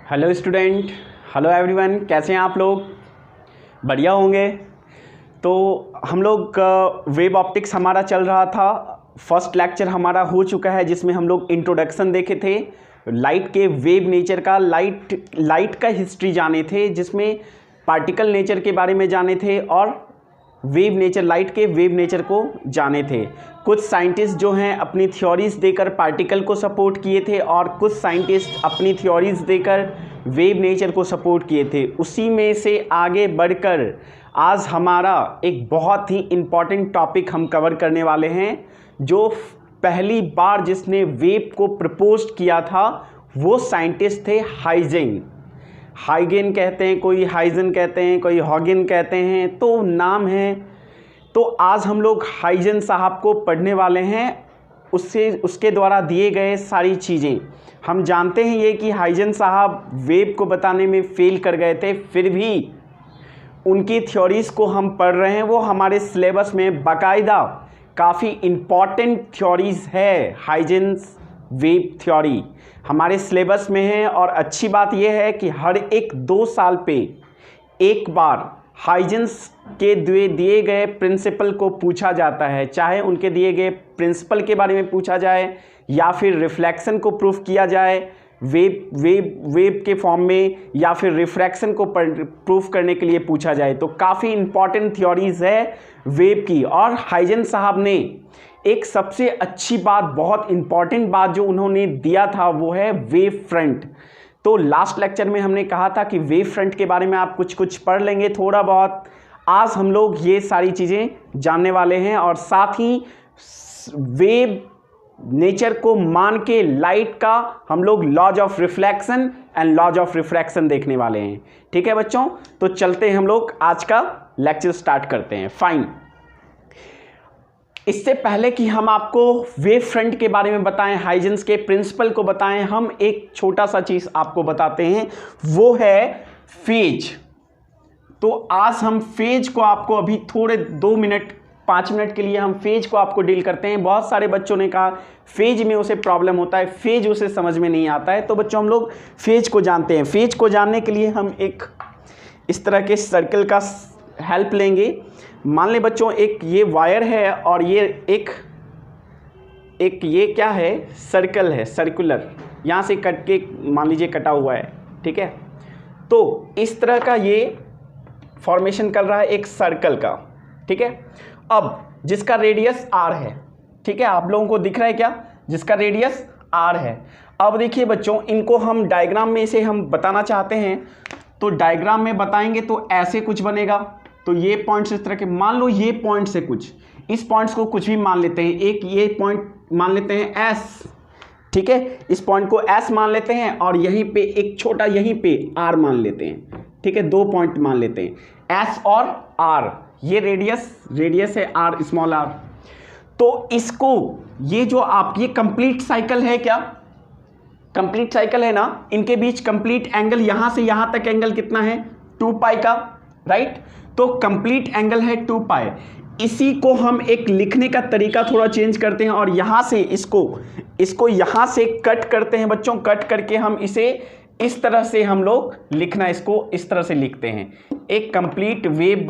Hello student, hello everyone, कैसे हैं आप लोग? बढ़िया होंगे। तो हम लोग वेब ऑप्टिक्स हमारा चल रहा था। फर्स्ट लेक्चर हमारा हो चुका है जिसमें हम लोग इंट्रोडक्शन देखे थे लाइट के वेव नेचर का, लाइट का हिस्ट्री जाने थे, जिसमें पार्टिकल नेचर के बारे में जाने थे और वेव नेचर, लाइट के वेव नेचर को जाने थे। कुछ साइंटिस्ट जो हैं अपनी थ्योरीज देकर पार्टिकल को सपोर्ट किए थे और कुछ साइंटिस्ट अपनी थ्योरीज देकर वेव नेचर को सपोर्ट किए थे। उसी में से आगे बढ़कर आज हमारा एक बहुत ही इम्पॉर्टेंट टॉपिक हम कवर करने वाले हैं। जो पहली बार जिसने वेव को प्रपोज किया था वो साइंटिस्ट थे हाइजेन। हाइगेन कहते हैं, कोई हाइजन कहते हैं, कोई हॉगिन कहते हैं, तो नाम है। तो आज हम लोग हाइजन साहब को पढ़ने वाले हैं, उसके द्वारा दिए गए सारी चीज़ें। हम जानते हैं ये कि हाइजन साहब वेव को बताने में फेल कर गए थे, फिर भी उनकी थ्योरीज़ को हम पढ़ रहे हैं। वो हमारे सिलेबस में बाकायदा काफ़ी इम्पॉर्टेंट थ्योरीज़ है। हाइजेन्स वेव थ्योरी हमारे सिलेबस में है और अच्छी बात यह है कि हर एक 2 साल पे एक बार हाइजेन्स के दिए गए प्रिंसिपल को पूछा जाता है। चाहे उनके दिए गए प्रिंसिपल के बारे में पूछा जाए या फिर रिफ्लेक्शन को प्रूफ किया जाए वेव के फॉर्म में, या फिर रिफ्रैक्शन को प्रूफ करने के लिए पूछा जाए। तो काफ़ी इम्पॉर्टेंट थ्योरीज है वेव की। और हाइजन साहब ने एक सबसे अच्छी बात, बहुत इम्पॉर्टेंट बात जो उन्होंने दिया था वो है वेव फ्रंट। तो लास्ट लेक्चर में हमने कहा था कि वेव फ्रंट के बारे में आप कुछ पढ़ लेंगे थोड़ा बहुत। आज हम लोग ये सारी चीज़ें जानने वाले हैं और साथ ही वेव नेचर को मान के लाइट का हम लोग laws of reflection and laws of refraction देखने वाले हैं। ठीक है बच्चों, तो चलते हैं हम लोग आज का लेक्चर स्टार्ट करते हैं। फाइन। इससे पहले कि हम आपको वेव फ्रंट के बारे में बताएं, हाइजेन्स के प्रिंसिपल को बताएं, हम एक छोटा सा चीज़ आपको बताते हैं, वो है फेज। तो आज हम फेज को आपको अभी थोड़े 5 मिनट के लिए हम फेज को आपको डील करते हैं। बहुत सारे बच्चों ने कहा फेज में उसे प्रॉब्लम होता है, फेज उसे समझ में नहीं आता है। तो बच्चों हम लोग फेज को जानते हैं। फेज को जानने के लिए हम एक इस तरह के सर्कल का हेल्प लेंगे। मान लें बच्चों एक ये वायर है और ये एक ये क्या है, सर्कल है, सर्कुलर, यहाँ से कट के मान लीजिए कटा हुआ है। ठीक है, तो इस तरह का ये फॉर्मेशन कर रहा है एक सर्कल का। ठीक है, अब जिसका रेडियस r है। ठीक है, आप लोगों को दिख रहा है क्या, जिसका रेडियस r है। अब देखिए बच्चों, इनको हम डायग्राम में से हम बताना चाहते हैं, तो डायग्राम में बताएंगे तो ऐसे कुछ बनेगा। तो ये पॉइंट्स इस तरह के, मान लो ये पॉइंट से कुछ, इस पॉइंट्स को कुछ भी मान लेते हैं। एक ये पॉइंट मान लेते हैं S। ठीक है, इस पॉइंट को S मान लेते हैं और यहीं पे एक छोटा यहीं पे R मान लेते हैं। ठीक है, 2 पॉइंट मान लेते हैं S और R। ये रेडियस है R, स्मॉल r। तो इसको ये जो आप ये कंप्लीट साइकिल है, क्या कंप्लीट साइकिल है ना, इनके बीच कंप्लीट एंगल यहां से यहां तक एंगल कितना है, 2 पाई का, राइट। तो कंप्लीट एंगल है 2 पाई। इसी को हम एक लिखने का तरीका थोड़ा चेंज करते हैं और यहां से इसको यहां से कट करते हैं बच्चों। कट करके हम इसे इस तरह से हम लोग लिखना, इसको इस तरह से लिखते हैं। एक कंप्लीट वेव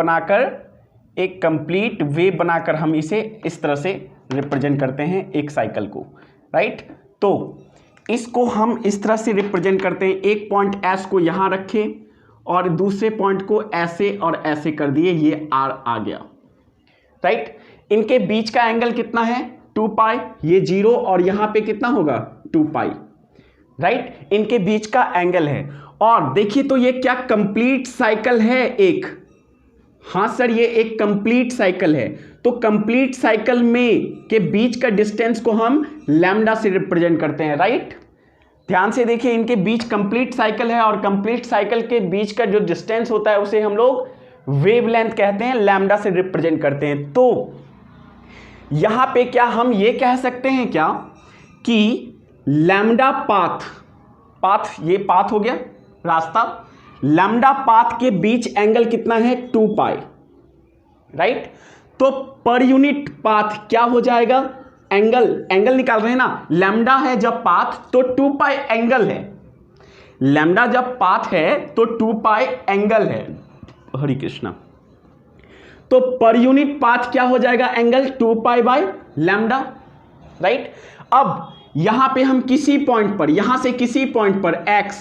बनाकर हम इसे इस तरह से रिप्रेजेंट करते हैं एक साइकिल को, राइट। तो इसको हम इस तरह से रिप्रेजेंट करते हैं। एक पॉइंट S को यहाँ रखें और दूसरे पॉइंट को ऐसे और ऐसे कर दिए, ये R आ गया, राइट। इनके बीच का एंगल कितना है, 2 पाई। ये 0 और यहाँ पे कितना होगा, 2 पाई, राइट। इनके बीच का एंगल है। और देखिए तो ये क्या कंप्लीट साइकिल है एक, हाँ सर ये एक कंप्लीट साइकिल है। तो कंप्लीट साइकिल में के बीच का डिस्टेंस को हम लैम्डा से रिप्रेजेंट करते हैं, राइट। ध्यान से देखिए, इनके बीच कंप्लीट साइकिल है और कंप्लीट साइकिल के बीच का जो डिस्टेंस होता है उसे हम लोग वेवलेंथ कहते हैं, लैम्डा से रिप्रेजेंट करते हैं। तो यहां पे क्या हम ये कह सकते हैं क्या कि लैम्डा पाथ ये पाथ हो गया रास्ता, लैम्डा पाथ के बीच एंगल कितना है, 2 पाई, राइट। तो पर यूनिट पाथ क्या हो जाएगा, एंगल निकाल रहे हैं ना, लैम्डा है जब पाथ तो 2 पाई एंगल है। लैम्डा जब पाथ है तो 2 पाई एंगल है, हरे कृष्णा, तो पर यूनिट पाथ क्या हो जाएगा angle 2 pi by lambda, right. अब यहां पे हम किसी पॉइंट पर, यहां से किसी पॉइंट पर x,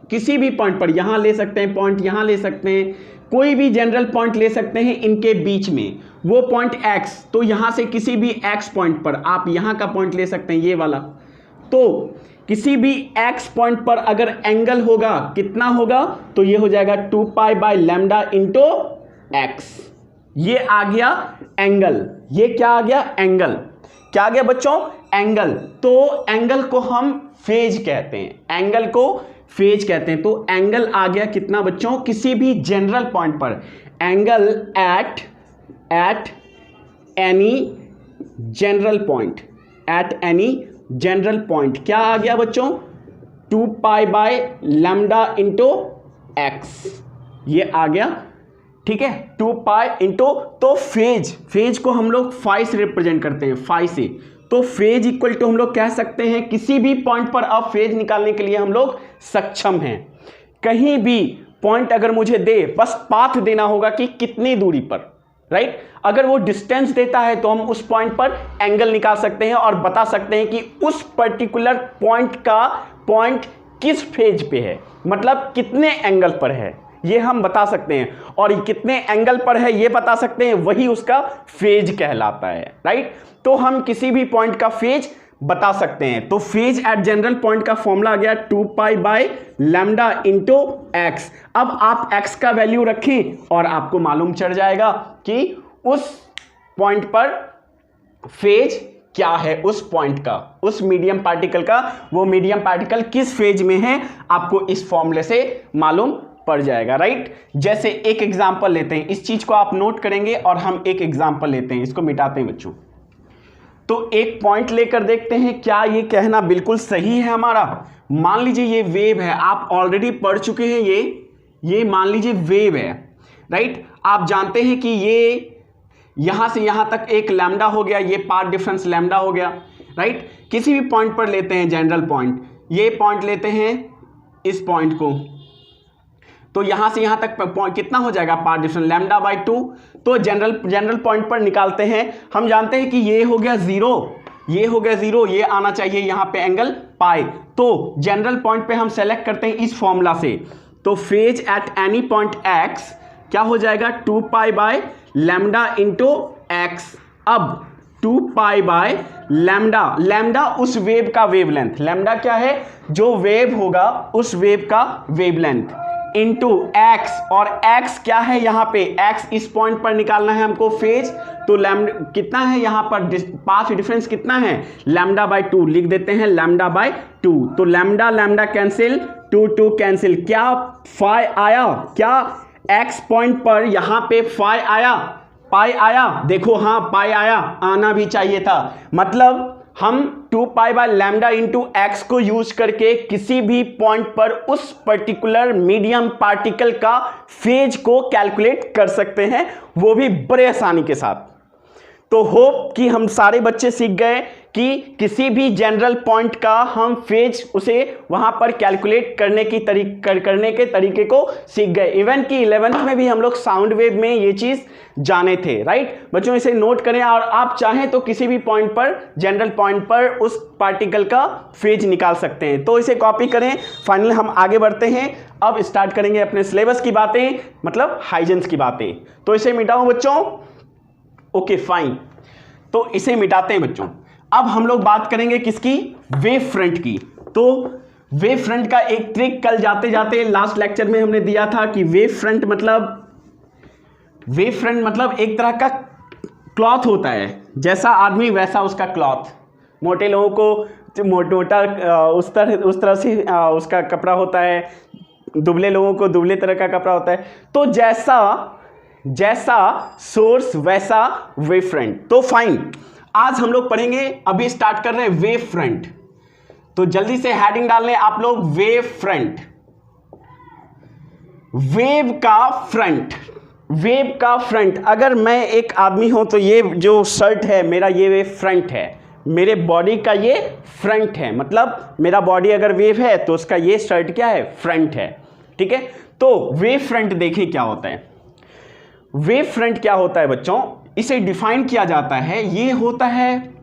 किसी भी पॉइंट पर, यहां ले सकते हैं पॉइंट, यहां ले सकते हैं, कोई भी जनरल पॉइंट ले सकते हैं इनके बीच में, वो पॉइंट x, तो यहां से किसी भी x पॉइंट पर आप यहां का पॉइंट ले सकते हैं ये वाला, तो किसी भी x पॉइंट पर अगर एंगल होगा कितना होगा, तो ये हो जाएगा 2 pi by lambda into x, ये आ गया एंगल, ये क्या आ गया एंगल, क्या आ गया बच्चों एंगल। तो एंगल को हम फेज कहते हैं, एंगल को फेज कहते हैं। तो एंगल आ गया कितना बच्चों, किसी भी जनरल पॉइंट पर, angle at any general point, at any general point क्या आ गया बच्चों 2 pi by lambda into x, ये आ गया, ठीक है 2 पाई इंटू, तो फेज को हम लोग फाई से रिप्रेजेंट करते हैं, फाई से, तो फेज इक्वल टू हम लोग कह सकते हैं किसी भी पॉइंट पर अब फेज निकालने के लिए हम लोग सक्षम हैं। कहीं भी पॉइंट अगर मुझे दे, बस पाथ देना होगा कि कितनी दूरी पर, राइट। अगर वो डिस्टेंस देता है तो हम उस पॉइंट पर एंगल निकाल सकते हैं और बता सकते हैं कि उस पर्टिकुलर पॉइंट किस फेज पे है, मतलब कितने एंगल पर है, ये हम बता सकते हैं, और कितने एंगल पर है ये बता सकते हैं, वही उसका फेज कहलाता है, राइट। तो हम किसी भी पॉइंट का फेज बता सकते हैं। तो फेज एट जनरल पॉइंट का फॉर्मूला आ गया 2 pi by lambda into x. अब आप एक्स का वैल्यू रखें और आपको मालूम चल जाएगा कि उस पॉइंट पर फेज क्या है, उस पॉइंट का, उस मीडियम पार्टिकल का, वो मीडियम पार्टिकल किस फेज में है, आपको इस फॉर्मूले से मालूम पड़ जाएगा, राइट। जैसे एक एग्जांपल लेते हैं, इस चीज को आप नोट करेंगे और हम एक एग्जांपल लेते हैं, इसको मिटाते हैं बच्चों। तो एक पॉइंट लेकर देखते हैं क्या ये कहना बिल्कुल सही है हमारा। मान लीजिए ये वेव है, आप ऑलरेडी पढ़ चुके हैं, ये मान लीजिए वेव है, राइट। आप जानते हैं कि ये यहां से यहां तक एक लैम्डा हो गया, ये पाथ डिफरेंस लैम्डा हो गया, राइट। किसी भी पॉइंट पर लेते हैं जनरल पॉइंट, ये पॉइंट लेते हैं इस पॉइंट को, तो यहां से यहां तक कितना हो जाएगा पाथ डिफरेंस लैम्डा बाय 2। तो जनरल पॉइंट पर निकालते हैं, हम जानते हैं कि ये हो गया 0, ये हो गया 0, ये आना चाहिए यहां पे एंगल पाई। तो जनरल पॉइंट पे हम सेलेक्ट करते हैं इस फॉर्मूला से, तो phase at any point x क्या हो जाएगा 2 pi by lambda into x. अब 2 पाई बाय लैम्डा उस वेव का वेवलेंथ, लैम्डा क्या है, जो वेव होगा उस वेव का वेवलेंथ इंटू एक्स, और एक्स क्या है यहां पे, एक्स इस पॉइंट पर निकालना है हमको फेज, तो लैम्डा कितना है यहां पर, पाथ डिफरेंस कितना है लैम्डा बाय 2, लिख देते हैं लैम्डा बाय 2। तो लैम्डा कैंसिल, 2 कैंसिल, क्या फाई आया, क्या एक्स पॉइंट पर यहां पे फाई आया, पाई आया, देखो हाँ पाई आया, आना भी चाहिए था। मतलब हम 2 pi by lambda into x को यूज करके किसी भी पॉइंट पर उस पर्टिकुलर मीडियम पार्टिकल का फेज को कैलकुलेट कर सकते हैं, वो भी बड़े आसानी के साथ। तो होप कि हम सारे बच्चे सीख गए कि किसी भी जनरल पॉइंट का हम फेज उसे वहां पर कैलकुलेट करने के तरीके को सीख गए। इवन कि 11th में भी हम लोग साउंड वेव में ये चीज जाने थे, राइट। बच्चों इसे नोट करें, और आप चाहें तो किसी भी पॉइंट पर, जनरल पॉइंट पर उस पार्टिकल का फेज निकाल सकते हैं। तो इसे कॉपी करें। फाइनली हम आगे बढ़ते हैं, अब स्टार्ट करेंगे अपने सिलेबस की बातें, मतलब हाइजेंस की बातें। तो इसे मिटाऊं बच्चों, ओके फाइन, तो इसे मिटाते हैं बच्चों। अब हम लोग बात करेंगे किसकी, वेव फ्रंट की। तो वेव फ्रंट का एक ट्रिक कल जाते जाते लास्ट लेक्चर में हमने दिया था कि वेव फ्रंट मतलब एक तरह का क्लॉथ होता है, जैसा आदमी वैसा उसका क्लॉथ। मोटे लोगों को मोटा उस तरह से उसका कपड़ा होता है, दुबले लोगों को दुबले तरह का कपड़ा होता है। तो जैसा सोर्स वैसा वेव फ्रंट। तो फाइन, आज हम लोग पढ़ेंगे, अभी स्टार्ट कर रहे हैं वेव फ्रंट। तो जल्दी से हेडिंग डाल लें आप लोग, वेव फ्रंट, वेव का फ्रंट। अगर मैं एक आदमी हूं तो ये जो शर्ट है मेरा, ये वेव फ्रंट है, मेरे बॉडी का ये फ्रंट है, मतलब मेरा बॉडी अगर वेव है तो उसका ये स्टर्ट क्या है, फ्रंट है। ठीक है, तो वेव फ्रंट देखें क्या होता है। वेव फ्रंट क्या होता है बच्चों, इसे डिफाइन किया जाता है, ये होता है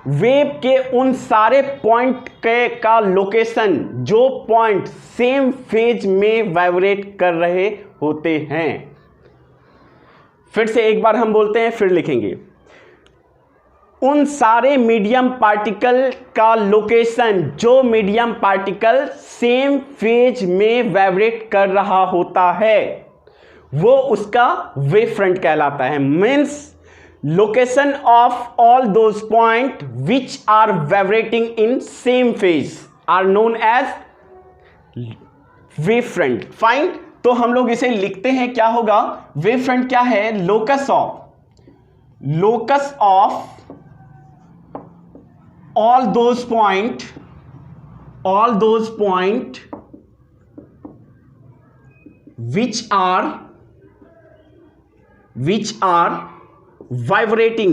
वेव के उन सारे पॉइंट का लोकेशन जो पॉइंट सेम फेज में वाइब्रेट कर रहे होते हैं। फिर से एक बार हम बोलते हैं, फिर लिखेंगे। उन सारे मीडियम पार्टिकल का लोकेशन जो मीडियम पार्टिकल सेम फेज में वाइब्रेट कर रहा होता है वो उसका वेव फ्रंट कहलाता है। Means location of all those point which are vibrating in same phase are known as wave front. Fine, तो हम लोग इसे लिखते हैं, क्या होगा, वेव फ्रंट क्या है, locus of all those point which are vibrating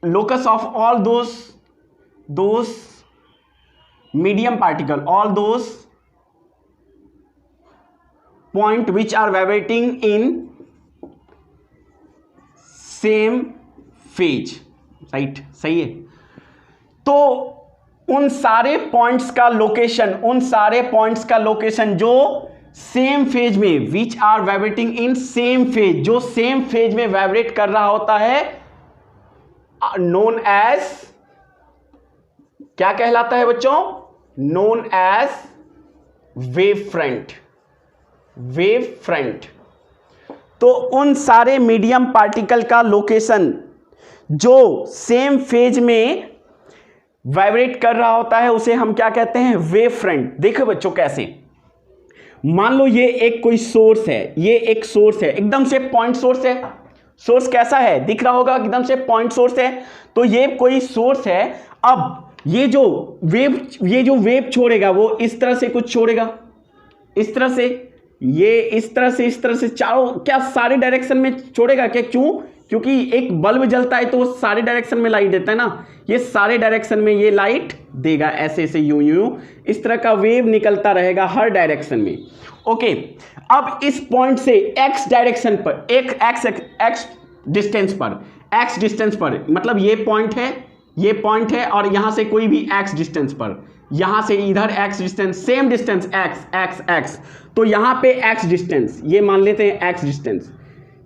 locus of all those medium particle, all those point which are vibrating in same phase, right, सही है। तो उन सारे पॉइंट्स का लोकेशन जो सेम फेज में, which are vibrating in same phase, जो same phase में वाइब्रेट कर रहा होता है, नोन एज, क्या कहलाता है बच्चों, नोन एज वेव फ्रंट। तो उन सारे मीडियम पार्टिकल का लोकेशन जो सेम फेज में वाइब्रेट कर रहा होता है उसे हम क्या कहते हैं, वेव फ्रंट। देखो बच्चों कैसे, मान लो ये एक कोई सोर्स है, ये एक सोर्स है, एकदम से पॉइंट सोर्स है। सोर्स कैसा है, दिख रहा होगा, एकदम से पॉइंट सोर्स है। तो ये कोई सोर्स है। अब ये जो वेव छोड़ेगा वो इस तरह से कुछ छोड़ेगा, इस तरह से, ये इस तरह से चारों, क्या सारे डायरेक्शन में छोड़ेगा क्या, क्यों, क्योंकि एक बल्ब जलता है तो वो सारे डायरेक्शन में लाइट देता है ना, ये सारे डायरेक्शन में ये लाइट देगा, ऐसे ऐसे यूं इस तरह का वेव निकलता रहेगा हर डायरेक्शन में। ओके, अब इस पॉइंट से एक्स डायरेक्शन पर, एक एक्स डिस्टेंस पर, मतलब ये पॉइंट है और यहां से कोई भी एक्स डिस्टेंस पर, यहां से इधर x distance, same distance x, तो यहां पे एक्स डिस्टेंस, ये मान लेते हैं एक्स डिस्टेंस,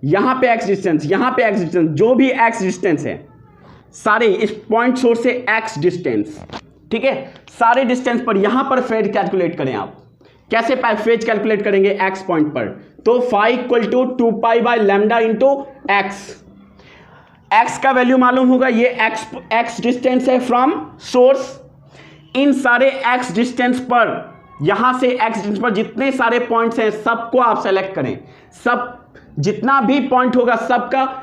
यहां पे एक्स डिस्टेंस, यहां पे एक्स डिस्टेंस, जो भी एक्स डिस्टेंस है सारे इस पॉइंट सोर्स से एक्स डिस्टेंस, ठीक है, सारे डिस्टेंस पर यहां पर फेज कैलकुलेट करें। आप कैसे फेज कैलकुलेट करेंगे एक्स पॉइंट पर, तो phi equal to 2π/λ into x का वैल्यू मालूम होगा, ये एक्स डिस्टेंस है फ्रॉम सोर्स। इन सारे एक्स डिस्टेंस पर, यहां से एक्स डिस्टेंस पर जितने सारे पॉइंट्स हैं सबको आप सेलेक्ट करें, सब जितना भी पॉइंट होगा सबका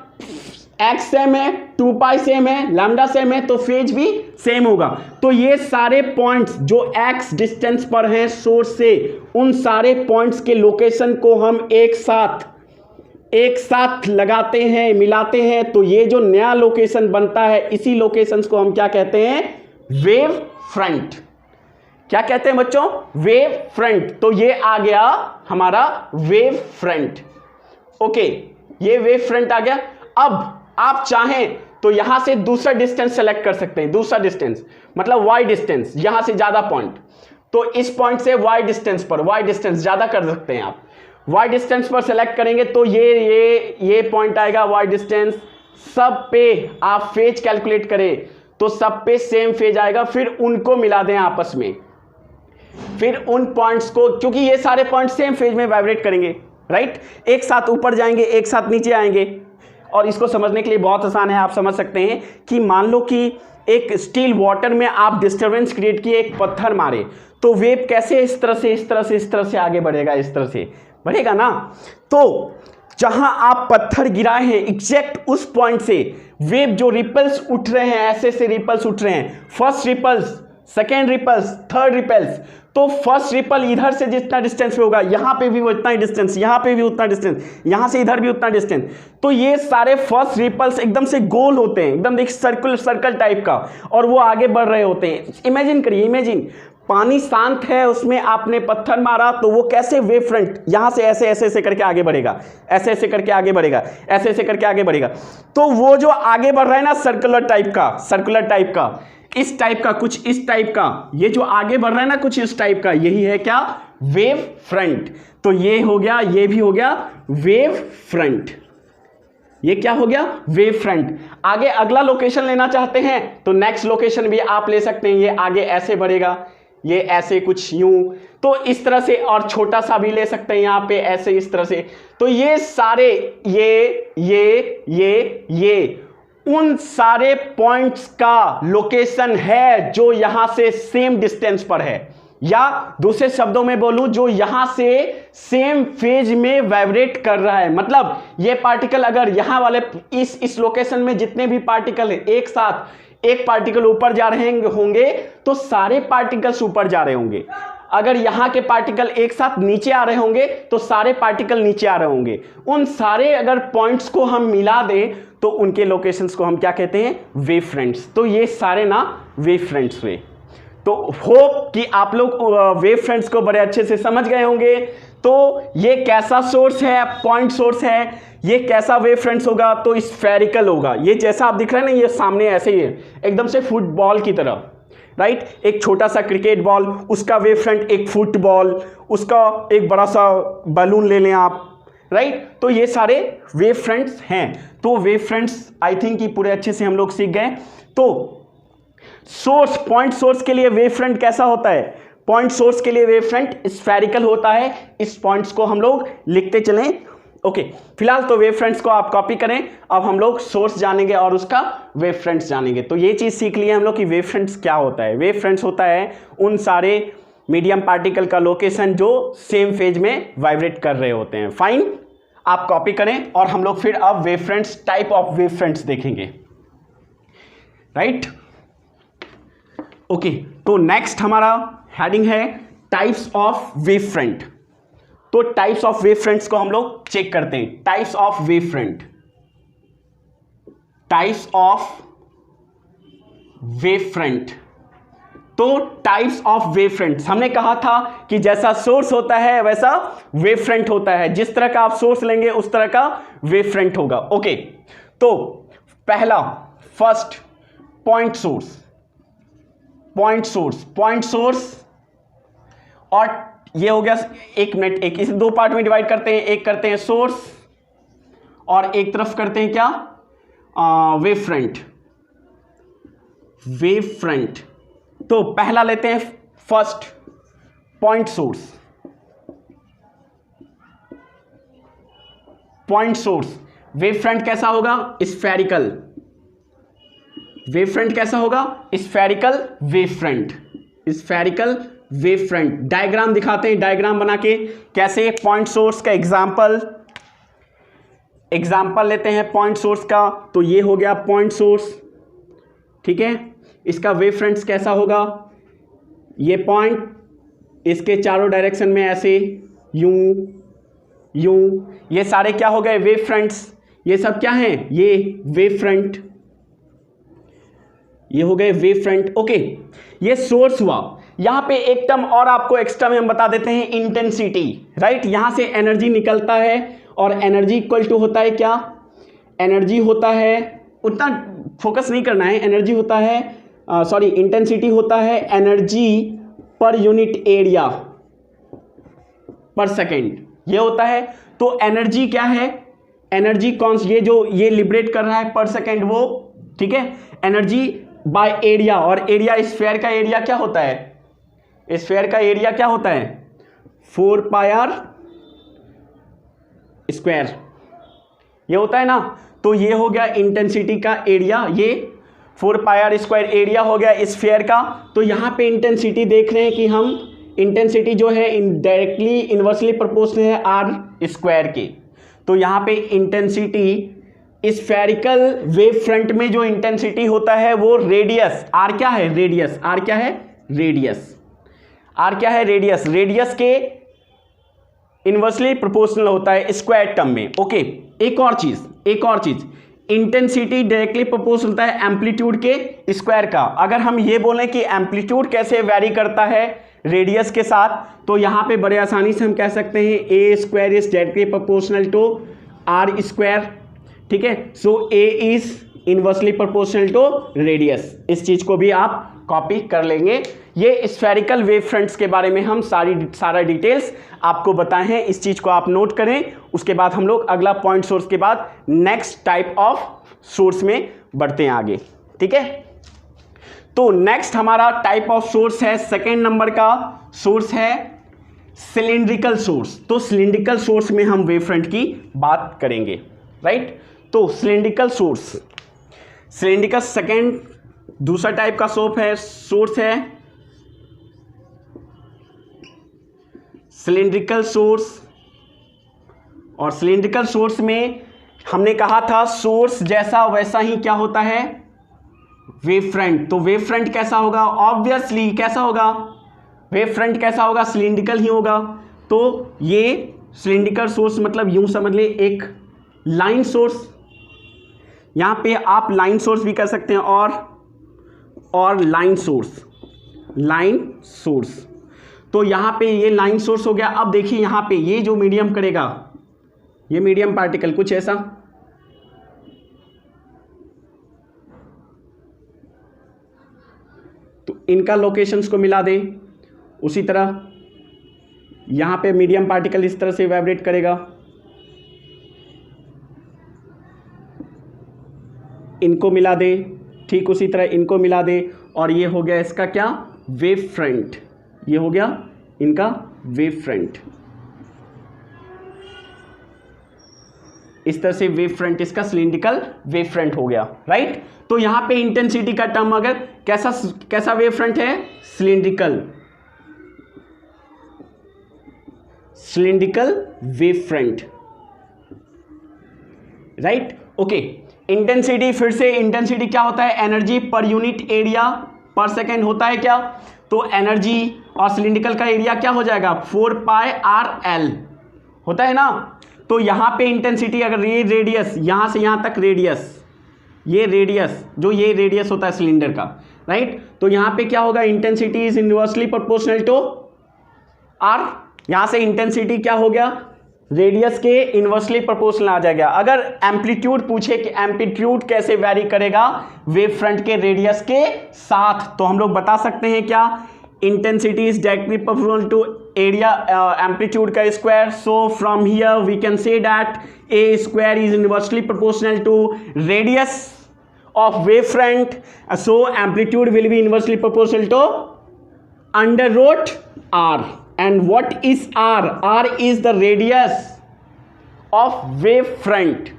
एक्स सेम है, 2π सेम है, लैम्डा सेम है, तो फेज भी सेम होगा। तो ये सारे पॉइंट्स जो एक्स डिस्टेंस पर हैं सोर्स से, उन सारे पॉइंट्स के लोकेशन को हम एक साथ लगाते हैं, मिलाते हैं, तो ये जो नया लोकेशन बनता है, इसी लोकेशंस को हम क्या कहते हैं, वेव फ्रंट। क्या कहते हैं बच्चों, वेव फ्रंट। तो ये आ गया हमारा वेव फ्रंट। ओके, ये वेव फ्रंट आ गया। अब आप चाहें तो यहां से दूसरा डिस्टेंस सेलेक्ट कर सकते हैं, दूसरा डिस्टेंस मतलब वाई डिस्टेंस, यहां से ज्यादा पॉइंट, तो इस पॉइंट से वाई डिस्टेंस पर, वाई डिस्टेंस ज्यादा कर सकते हैं आप, वाई डिस्टेंस पर सेलेक्ट करेंगे तो ये पॉइंट आएगा वाई डिस्टेंस। सब पे आप फेज कैलकुलेट करें तो सब पे सेम फेज आएगा, फिर उनको मिला दें आपस में, फिर उन पॉइंट्स को, क्योंकि ये सारे पॉइंट सेम फेज में वाइब्रेट करेंगे, राइट, एक साथ ऊपर जाएंगे, एक साथ नीचे आएंगे। और इसको समझने के लिए बहुत आसान है, आप समझ सकते हैं कि मान लो कि एक स्टील वाटर में आप डिस्टर्बेंस क्रिएट किए, एक पत्थर मारे, तो वेव कैसे इस तरह से आगे बढ़ेगा, इस तरह से बढ़ेगा ना। तो जहां आप पत्थर गिराए हैं एग्जैक्ट उस पॉइंट से वेव जो रिपल्स उठ रहे हैं, ऐसे रिपल्स उठ रहे हैं, first ripples, second ripples, third ripples, तो फर्स्ट रिपल इधर से जितना डिस्टेंस पे होगा यहां पे भी वो इतना ही डिस्टेंस, यहां पे भी उतना डिस्टेंस, यहां से इधर भी उतना डिस्टेंस। तो ये सारे फर्स्ट रिपल्स एकदम से गोल होते हैं, एकदम देखिए सर्कल टाइप का, और वो आगे बढ़ रहे होते हैं। इमेजिन करिए, इमेजिन पानी शांत है, उसमें आपने पत्थर मारा तो वो कैसे वेव फ्रंट यहां से ऐसे ऐसे ऐसे करके आगे बढ़ेगा, ऐसे ऐसे करके आगे बढ़ेगा, ऐसे ऐसे करके आगे बढ़ेगा। तो वो जो आगे बढ़ रहा है ना सर्कुलर टाइप का, इस टाइप का, कुछ इस टाइप का, ये जो आगे बढ़ रहा है ना कुछ इस टाइप का, यही है क्या, वेव फ्रंट। तो ये हो गया, ये भी हो गया वेव फ्रंट। ये क्या हो गया, वेव फ्रंट। आगे अगला लोकेशन लेना चाहते हैं तो नेक्स्ट लोकेशन भी आप ले सकते हैं। ये आगे ऐसे बढ़ेगा, ये ऐसे कुछ यूं, तो इस तरह से, और छोटा सा भी ले सकते हैं यहां पे ऐसे इस तरह से। तो ये सारे ये उन सारे पॉइंट्स का लोकेशन है जो यहां से सेम डिस्टेंस पर है, या दूसरे शब्दों में बोलूं जो यहां से सेम फेज में वाइब्रेट कर रहा है। मतलब ये पार्टिकल अगर यहां वाले इस लोकेशन में जितने भी पार्टिकल है एक साथ, एक पार्टिकल ऊपर जा रहे होंगे तो सारे पार्टिकल्स ऊपर जा रहे होंगे। अगर यहां के पार्टिकल एक साथ नीचे आ रहे होंगे तो सारे पार्टिकल नीचे आ रहे होंगे। उन सारे अगर पॉइंट्स को हम मिला दें तो उनके लोकेशंस को हम क्या कहते हैं, वेव फ्रंट्स। तो ये सारे ना वेव फ्रंट्स हुए। तो होप कि आप लोग वेव फ्रंट्स को बड़े अच्छे से समझ गए होंगे। तो ये कैसा सोर्स है, पॉइंट सोर्स है, ये कैसा वेव फ्रंट्स होगा, तो स्फेरिकल होगा। ये जैसा आप दिख रहे हैं ना, ये सामने ऐसे ही है एकदम से फुटबॉल की तरह, राइट। एक छोटा सा क्रिकेट बॉल, उसका वेव फ्रंट एक फुटबॉल, उसका एक बड़ा सा बलून ले लें आप, राइट। तो ये सारे वेव फ्रंट्स हैं। तो वेव फ्रंट्स आई थिंक कि पूरे अच्छे से हम लोग सीख गए। तो सोर्स, पॉइंट सोर्स के लिए वेव फ्रंट कैसा होता है, पॉइंट सोर्स के लिए वेव फ्रंट स्फेरिकल होता है। इस पॉइंट्स को हम लोग लिखते चलें, ओके। फिलहाल तो वेव फ्रंट्स को आप कॉपी करें। अब हम लोग सोर्स जानेंगे और उसका वेव फ्रंट्स जानेंगे। तो ये चीज सीख लिए हम लोग कि वेव फ्रंट्स क्या होता है। वेव फ्रंट्स होता है उन सारे मीडियम पार्टिकल का लोकेशन जो सेम फेज में वाइब्रेट कर रहे होते हैं। फाइन, आप कॉपी करें और हम लोग फिर अब wave fronts, type of wave fronts देखेंगे, राइट। ओके, तो नेक्स्ट हमारा हेडिंग है टाइप्स ऑफ वेव फ्रंट। तो टाइप्स ऑफ वेव फ्रंट्स को हम लोग चेक करते हैं। Types of wave front, types of wave front. तो टाइप्स ऑफ वेव फ्रंट्स, हमने कहा था कि जैसा सोर्स होता है वैसा वेव फ्रंट होता है। जिस तरह का आप सोर्स लेंगे उस तरह का वेव फ्रंट होगा, ओके। तो पहला, first, point source. Point source और ये हो गया, एक मिनट, एक इसे दो पार्ट में डिवाइड करते हैं। एक करते हैं सोर्स और एक तरफ करते हैं क्या, वेव फ्रंट। Wave front. तो पहला लेते हैं first, point source. Point source wave front कैसा होगा, स्फेरिकल। वेव फ्रंट कैसा होगा, spherical wave front. Spherical wave front. Diagram दिखाते हैं, डायग्राम बना के कैसे। पॉइंट सोर्स का एग्जाम्पल लेते हैं पॉइंट सोर्स का। तो ये हो गया पॉइंट सोर्स, ठीक है। इसका वेव फ्रंट्स कैसा होगा, ये पॉइंट, इसके चारों डायरेक्शन में ऐसे यूं यूं, ये सारे क्या हो गए, वेव फ्रंट्स। ये सब क्या हैं, ये वेव फ्रंट, ये हो गए वेव फ्रंट, ओके। ये सोर्स हुआ। यहां पे एक टर्म और आपको एक्स्ट्रा में हम बता देते हैं, इंटेंसिटी, राइट। यहां से एनर्जी निकलता है और एनर्जी इक्वल टू होता है क्या, एनर्जी होता है, उतना फोकस नहीं करना है, एनर्जी होता है, इंटेंसिटी होता है एनर्जी पर यूनिट एरिया पर सेकेंड, ये होता है। तो एनर्जी क्या है, एनर्जी कौन, ये लिबरेट कर रहा है पर सेकेंड वो, ठीक है। एनर्जी बाय एरिया, और एरिया, स्फीयर का एरिया क्या होता है, स्फीयर का एरिया क्या होता है, 4πr², ये होता है ना। तो ये हो गया इंटेंसिटी का एरिया, ये 4πr² एरिया हो गया स्फीयर का। तो यहाँ पे इंटेंसिटी देख रहे हैं कि हम, इंटेंसिटी जो है डायरेक्टली इन्वर्सली प्रोपोर्शनल है r² के। तो यहाँ पे इंटेंसिटी, स्फेरिकल वेव फ्रंट में जो इंटेंसिटी होता है वो रेडियस, आर क्या है, रेडियस, आर क्या है, रेडियस, आर क्या है? रेडियस। रेडियस के इनवर्सली प्रोपोर्शनल होता है स्क्वायर टर्म में। ओके, एक और चीज, इंटेंसिटी डायरेक्टली प्रोपोर्शनल होता है एम्पलीट्यूड के स्क्वायर का। अगर हम ये बोलें कि एम्पलीट्यूड कैसे वैरी करता है रेडियस के साथ, तो यहां पे बड़े आसानी से हम कह सकते हैं A square is directly proportional to R square. ठीक है, so A is inversely proportional to radius. इस चीज को भी आप कॉपी कर लेंगे। ये स्फेरिकल वेव फ्रंट्स के बारे में हम सारा डिटेल्स आपको बताए हैं, इस चीज को आप नोट करें। उसके बाद हम लोग अगला पॉइंट सोर्स के बाद नेक्स्ट टाइप ऑफ सोर्स में बढ़ते हैं आगे। ठीक है, तो नेक्स्ट हमारा टाइप ऑफ सोर्स है, सेकेंड नंबर का सोर्स है सिलिंड्रिकल सोर्स। तो सिलिंड्रिकल सोर्स में हम वेव फ्रंट की बात करेंगे, राइट। तो सिलिंड्रिकल सेकेंड दूसरा टाइप का सोर्स है सिलिंड्रिकल सोर्स। और सिलिंड्रिकल सोर्स में हमने कहा था सोर्स जैसा वैसा ही क्या होता है? Wave front. तो वेव फ्रंट कैसा होगा? ऑब्वियसली कैसा होगा? वेव फ्रंट कैसा होगा? सिलिंड्रिकल ही होगा। तो ये सिलिंड्रिकल सोर्स मतलब यूं समझ ले एक लाइन सोर्स। यहां पे आप लाइन सोर्स भी कर सकते हैं और लाइन सोर्स। तो यहां पे ये लाइन सोर्स हो गया। अब देखिए यहां पे ये जो मीडियम करेगा, ये मीडियम पार्टिकल कुछ ऐसा, तो इनका लोकेशंस को मिला दे। उसी तरह यहां पे मीडियम पार्टिकल इस तरह से वाइब्रेट करेगा, इनको मिला दे, ठीक उसी तरह इनको मिला दे, और ये हो गया इसका क्या? Wave front. ये हो गया इनका वेव फ्रंट। इस तरह से वेव फ्रंट इसका सिलिंड्रिकल वेव फ्रंट हो गया, राइट। तो यहां पे इंटेंसिटी का टर्म अगर कैसा वेव फ्रंट है? Cylindrical wave front, right. Okay, intensity, फिर से इंटेंसिटी क्या होता है? एनर्जी पर यूनिट एरिया पर सेकेंड होता है क्या? तो एनर्जी और सिलिंड्रिकल का एरिया क्या हो जाएगा? 4πRL होता है ना। तो यहां पे इंटेंसिटी अगर ये रेडियस, यहां से यहां तक रेडियस, ये रेडियस होता है सिलेंडर का, राइट। तो यहां पे क्या होगा? Intensity is inversely proportional to R. यहां से इंटेंसिटी क्या हो गया? रेडियस के इनवर्सली प्रोपोर्शनल आ जाएगा। अगर एम्पलीट्यूड पूछे कि एम्पलीट्यूड कैसे वैरी करेगा वेव फ्रंट के रेडियस के साथ, तो हम लोग बता सकते हैं क्या? Intensity is directly proportional to area amplitude का square. So from here we can say that A square is inversely proportional to radius of wave front, so amplitude will be inversely proportional to under root R. And what is R? R is the radius of wave front,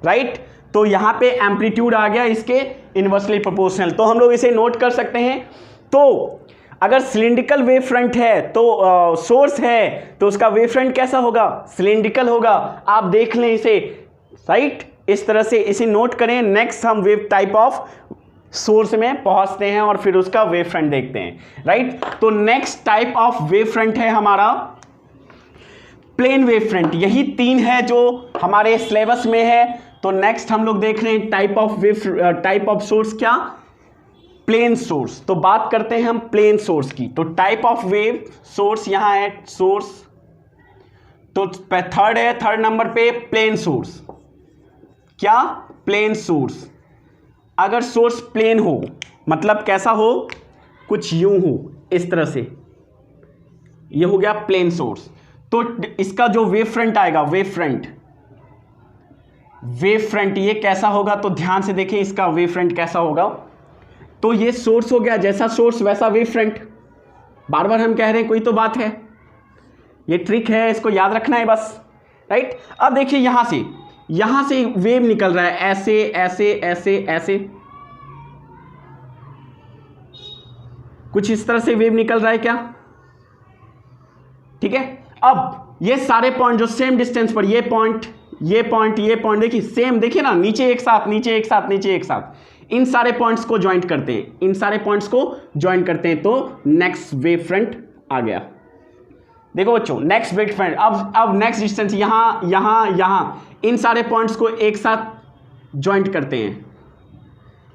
right? तो यहां पे amplitude आ गया इसके inversely proportional, तो हम लोग इसे note कर सकते हैं। तो अगर सिलिंड्रिकल वेव फ्रंट है तो सोर्स है तो उसका वेव फ्रंट कैसा होगा? सिलिंड्रिकल होगा। आप देख लें इसे, राइट। इस तरह से इसे नोट करें। नेक्स्ट हम वेव टाइप ऑफ सोर्स में पहुंचते हैं और फिर उसका वेव फ्रंट देखते हैं, राइट। तो next type of wave front है हमारा प्लेन वेव फ्रंट। यही तीन है जो हमारे सिलेबस में है। तो नेक्स्ट हम लोग देख रहे हैं टाइप ऑफ सोर्स क्या? Plane source. तो बात करते हैं हम प्लेन सोर्स की। तो टाइप ऑफ वेव सोर्स यहां है सोर्स, तो थर्ड नंबर पे प्लेन सोर्स। क्या? Plane source. अगर सोर्स प्लेन हो मतलब कैसा हो? कुछ यूं हो, इस तरह से, ये हो गया प्लेन सोर्स। तो इसका जो वेव फ्रंट आएगा, वेव फ्रंट ये कैसा होगा? तो ध्यान से देखिए इसका वेव फ्रंट कैसा होगा। तो ये सोर्स हो गया, जैसा सोर्स वैसा वेव फ्रंट। बार बार हम कह रहे हैं, कोई तो बात है, ये ट्रिक है, इसको याद रखना है बस, राइट। अब देखिए यहां से वेव निकल रहा है, ऐसे ऐसे ऐसे ऐसे, कुछ इस तरह से वेव निकल रहा है क्या? ठीक है। अब ये सारे पॉइंट जो सेम डिस्टेंस पर, ये पॉइंट देखिए सेम, देखिए ना, नीचे एक साथ, नीचे एक साथ, नीचे एक साथ, इन सारे पॉइंट्स को ज्वाइंट करते हैं, तो नेक्स्ट वेव फ्रंट आ गया। देखो बच्चों नेक्स्ट वेव फ्रंट, अब नेक्स्ट डिस्टेंस यहाँ यहाँ यहाँ, इन सारे पॉइंट्स को एक साथ ज्वाइंट करते हैं,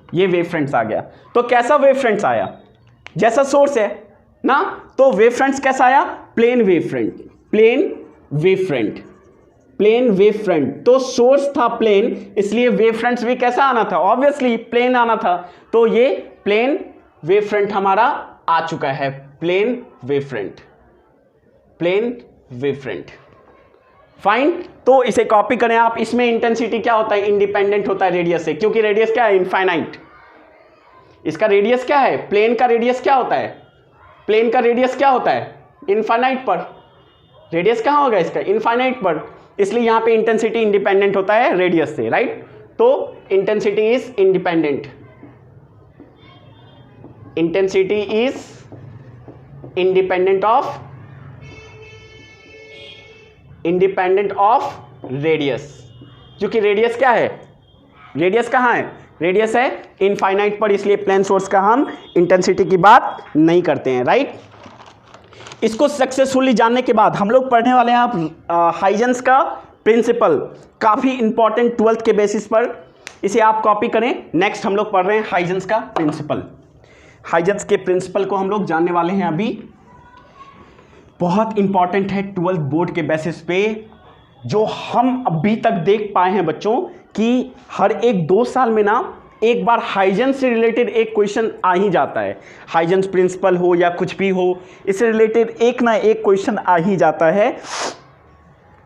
ये वेव फ्रंट्स आ गया। तो कैसा वेव फ्रंट्स आया, जैसा सोर्स है ना, तो वेव फ्रंट्स कैसा आया, plane wave front, plane wave front, plane wave front. तो सोर्स था प्लेन, इसलिए वेव फ्रंट्स भी कैसा आना था, ऑब्वियसली प्लेन आना था। तो ये प्लेन वेव फ्रंट हमारा आ चुका है, plane wave front, plane wave front. Fine, तो इसे कॉपी करें आप। इसमें इंटेंसिटी क्या होता है, इंडिपेंडेंट होता है रेडियस से, क्योंकि रेडियस क्या है, इनफाइनाइट। इसका रेडियस क्या है, प्लेन का रेडियस क्या होता है, प्लेन का रेडियस क्या होता है, इनफाइनाइट पर। रेडियस कहां होगा इसका, इनफाइनाइट पर, इसलिए यहां पे इंटेंसिटी इंडिपेंडेंट होता है रेडियस से, राइट। तो intensity is independent, intensity is independent of radius, क्योंकि रेडियस क्या है, रेडियस कहां है, रेडियस है इनफाइनाइट पर, इसलिए प्लेन सोर्स का हम इंटेंसिटी की बात नहीं करते हैं, राइट। इसको सक्सेसफुली जानने के बाद हम लोग पढ़ने वाले हैं आप हाइजेंस का प्रिंसिपल, काफी इंपॉर्टेंट 12th के बेसिस पर, इसे आप कॉपी करें। नेक्स्ट हम लोग पढ़ रहे हैं हाइजेंस का प्रिंसिपल। हाइजेंस के प्रिंसिपल को हम लोग जानने वाले हैं अभी, बहुत इंपॉर्टेंट है 12th बोर्ड के बेसिस पे। जो हम अभी तक देख पाए हैं बच्चों कि हर एक 2 साल में ना एक बार हाइजेंस से रिलेटेड एक क्वेश्चन आ ही जाता है, हाइजेंस प्रिंसिपल हो या कुछ भी हो, इससे रिलेटेड एक ना एक क्वेश्चन आ ही जाता है।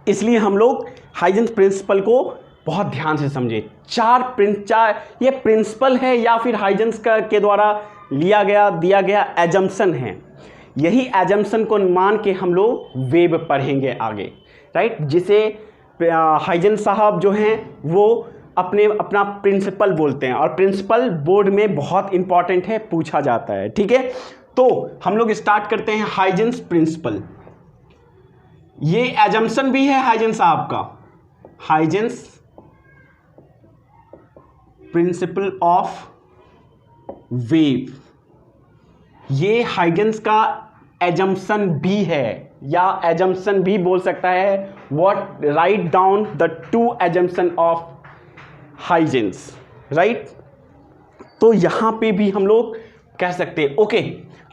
इसलिए हम लोग हाइजेंस प्रिंसिपल को बहुत ध्यान से समझे। चार ये प्रिंसिपल है या फिर हाइजेंस के द्वारा दिया गया एजम्पशन है। यही एजम्पशन को मान के हम लोग वेव पढ़ेंगे आगे, राइट। जिसे हाइजेंस साहब जो हैं वो अपना प्रिंसिपल बोलते हैं, और प्रिंसिपल बोर्ड में बहुत इंपॉर्टेंट है, पूछा जाता है, ठीक है। तो हम लोग स्टार्ट करते हैं हाइजेंस प्रिंसिपल। ये एजम्पशन भी है हाइजेंस साहब का, हाइजेंस प्रिंसिपल ऑफ वेव, ये हाइजेंस का एजम्पशन भी है, या एजम्पशन भी बोल सकता है। What, write down the 2 assumption of Huygens, right. तो यहां पे भी हम लोग कह सकते हैं ओके।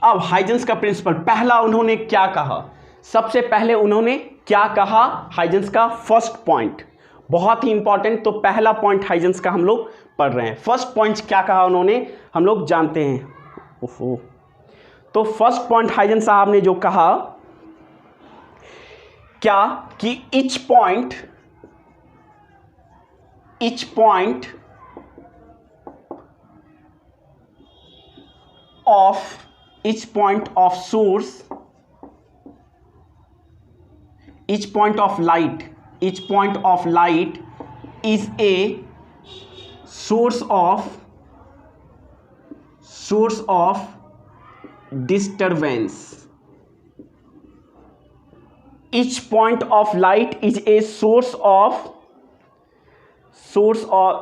अब हाइजेंस का प्रिंसिपल, पहला उन्होंने क्या कहा, सबसे पहले उन्होंने क्या कहा, हाइजेंस का फर्स्ट पॉइंट, बहुत ही इंपॉर्टेंट। तो पहला पॉइंट हाइजेंस का हम लोग पढ़ रहे हैं। फर्स्ट पॉइंट क्या कहा उन्होंने, हम लोग जानते हैं। ओहो, तो फर्स्ट पॉइंट हाइजेंस साहब ने जो कहा क्या कि each point of source, each point of light is a source of disturbance. Each point of light is a source of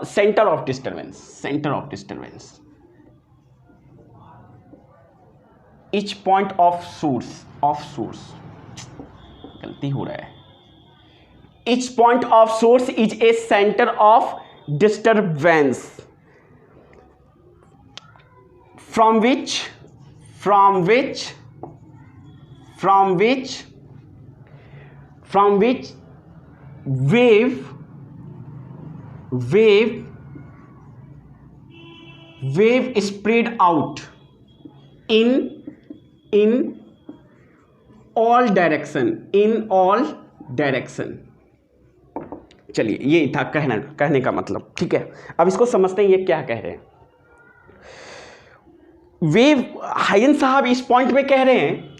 center of disturbance. Each point of source गलती हो रहा है। Each point of source is a center of disturbance from which wave spread out in all direction। चलिए, ये था कहने का मतलब, ठीक है। अब इसको समझते हैं ये क्या कह रहे हैं। वेव, हाइजेंस साहब इस पॉइंट पे कह रहे हैं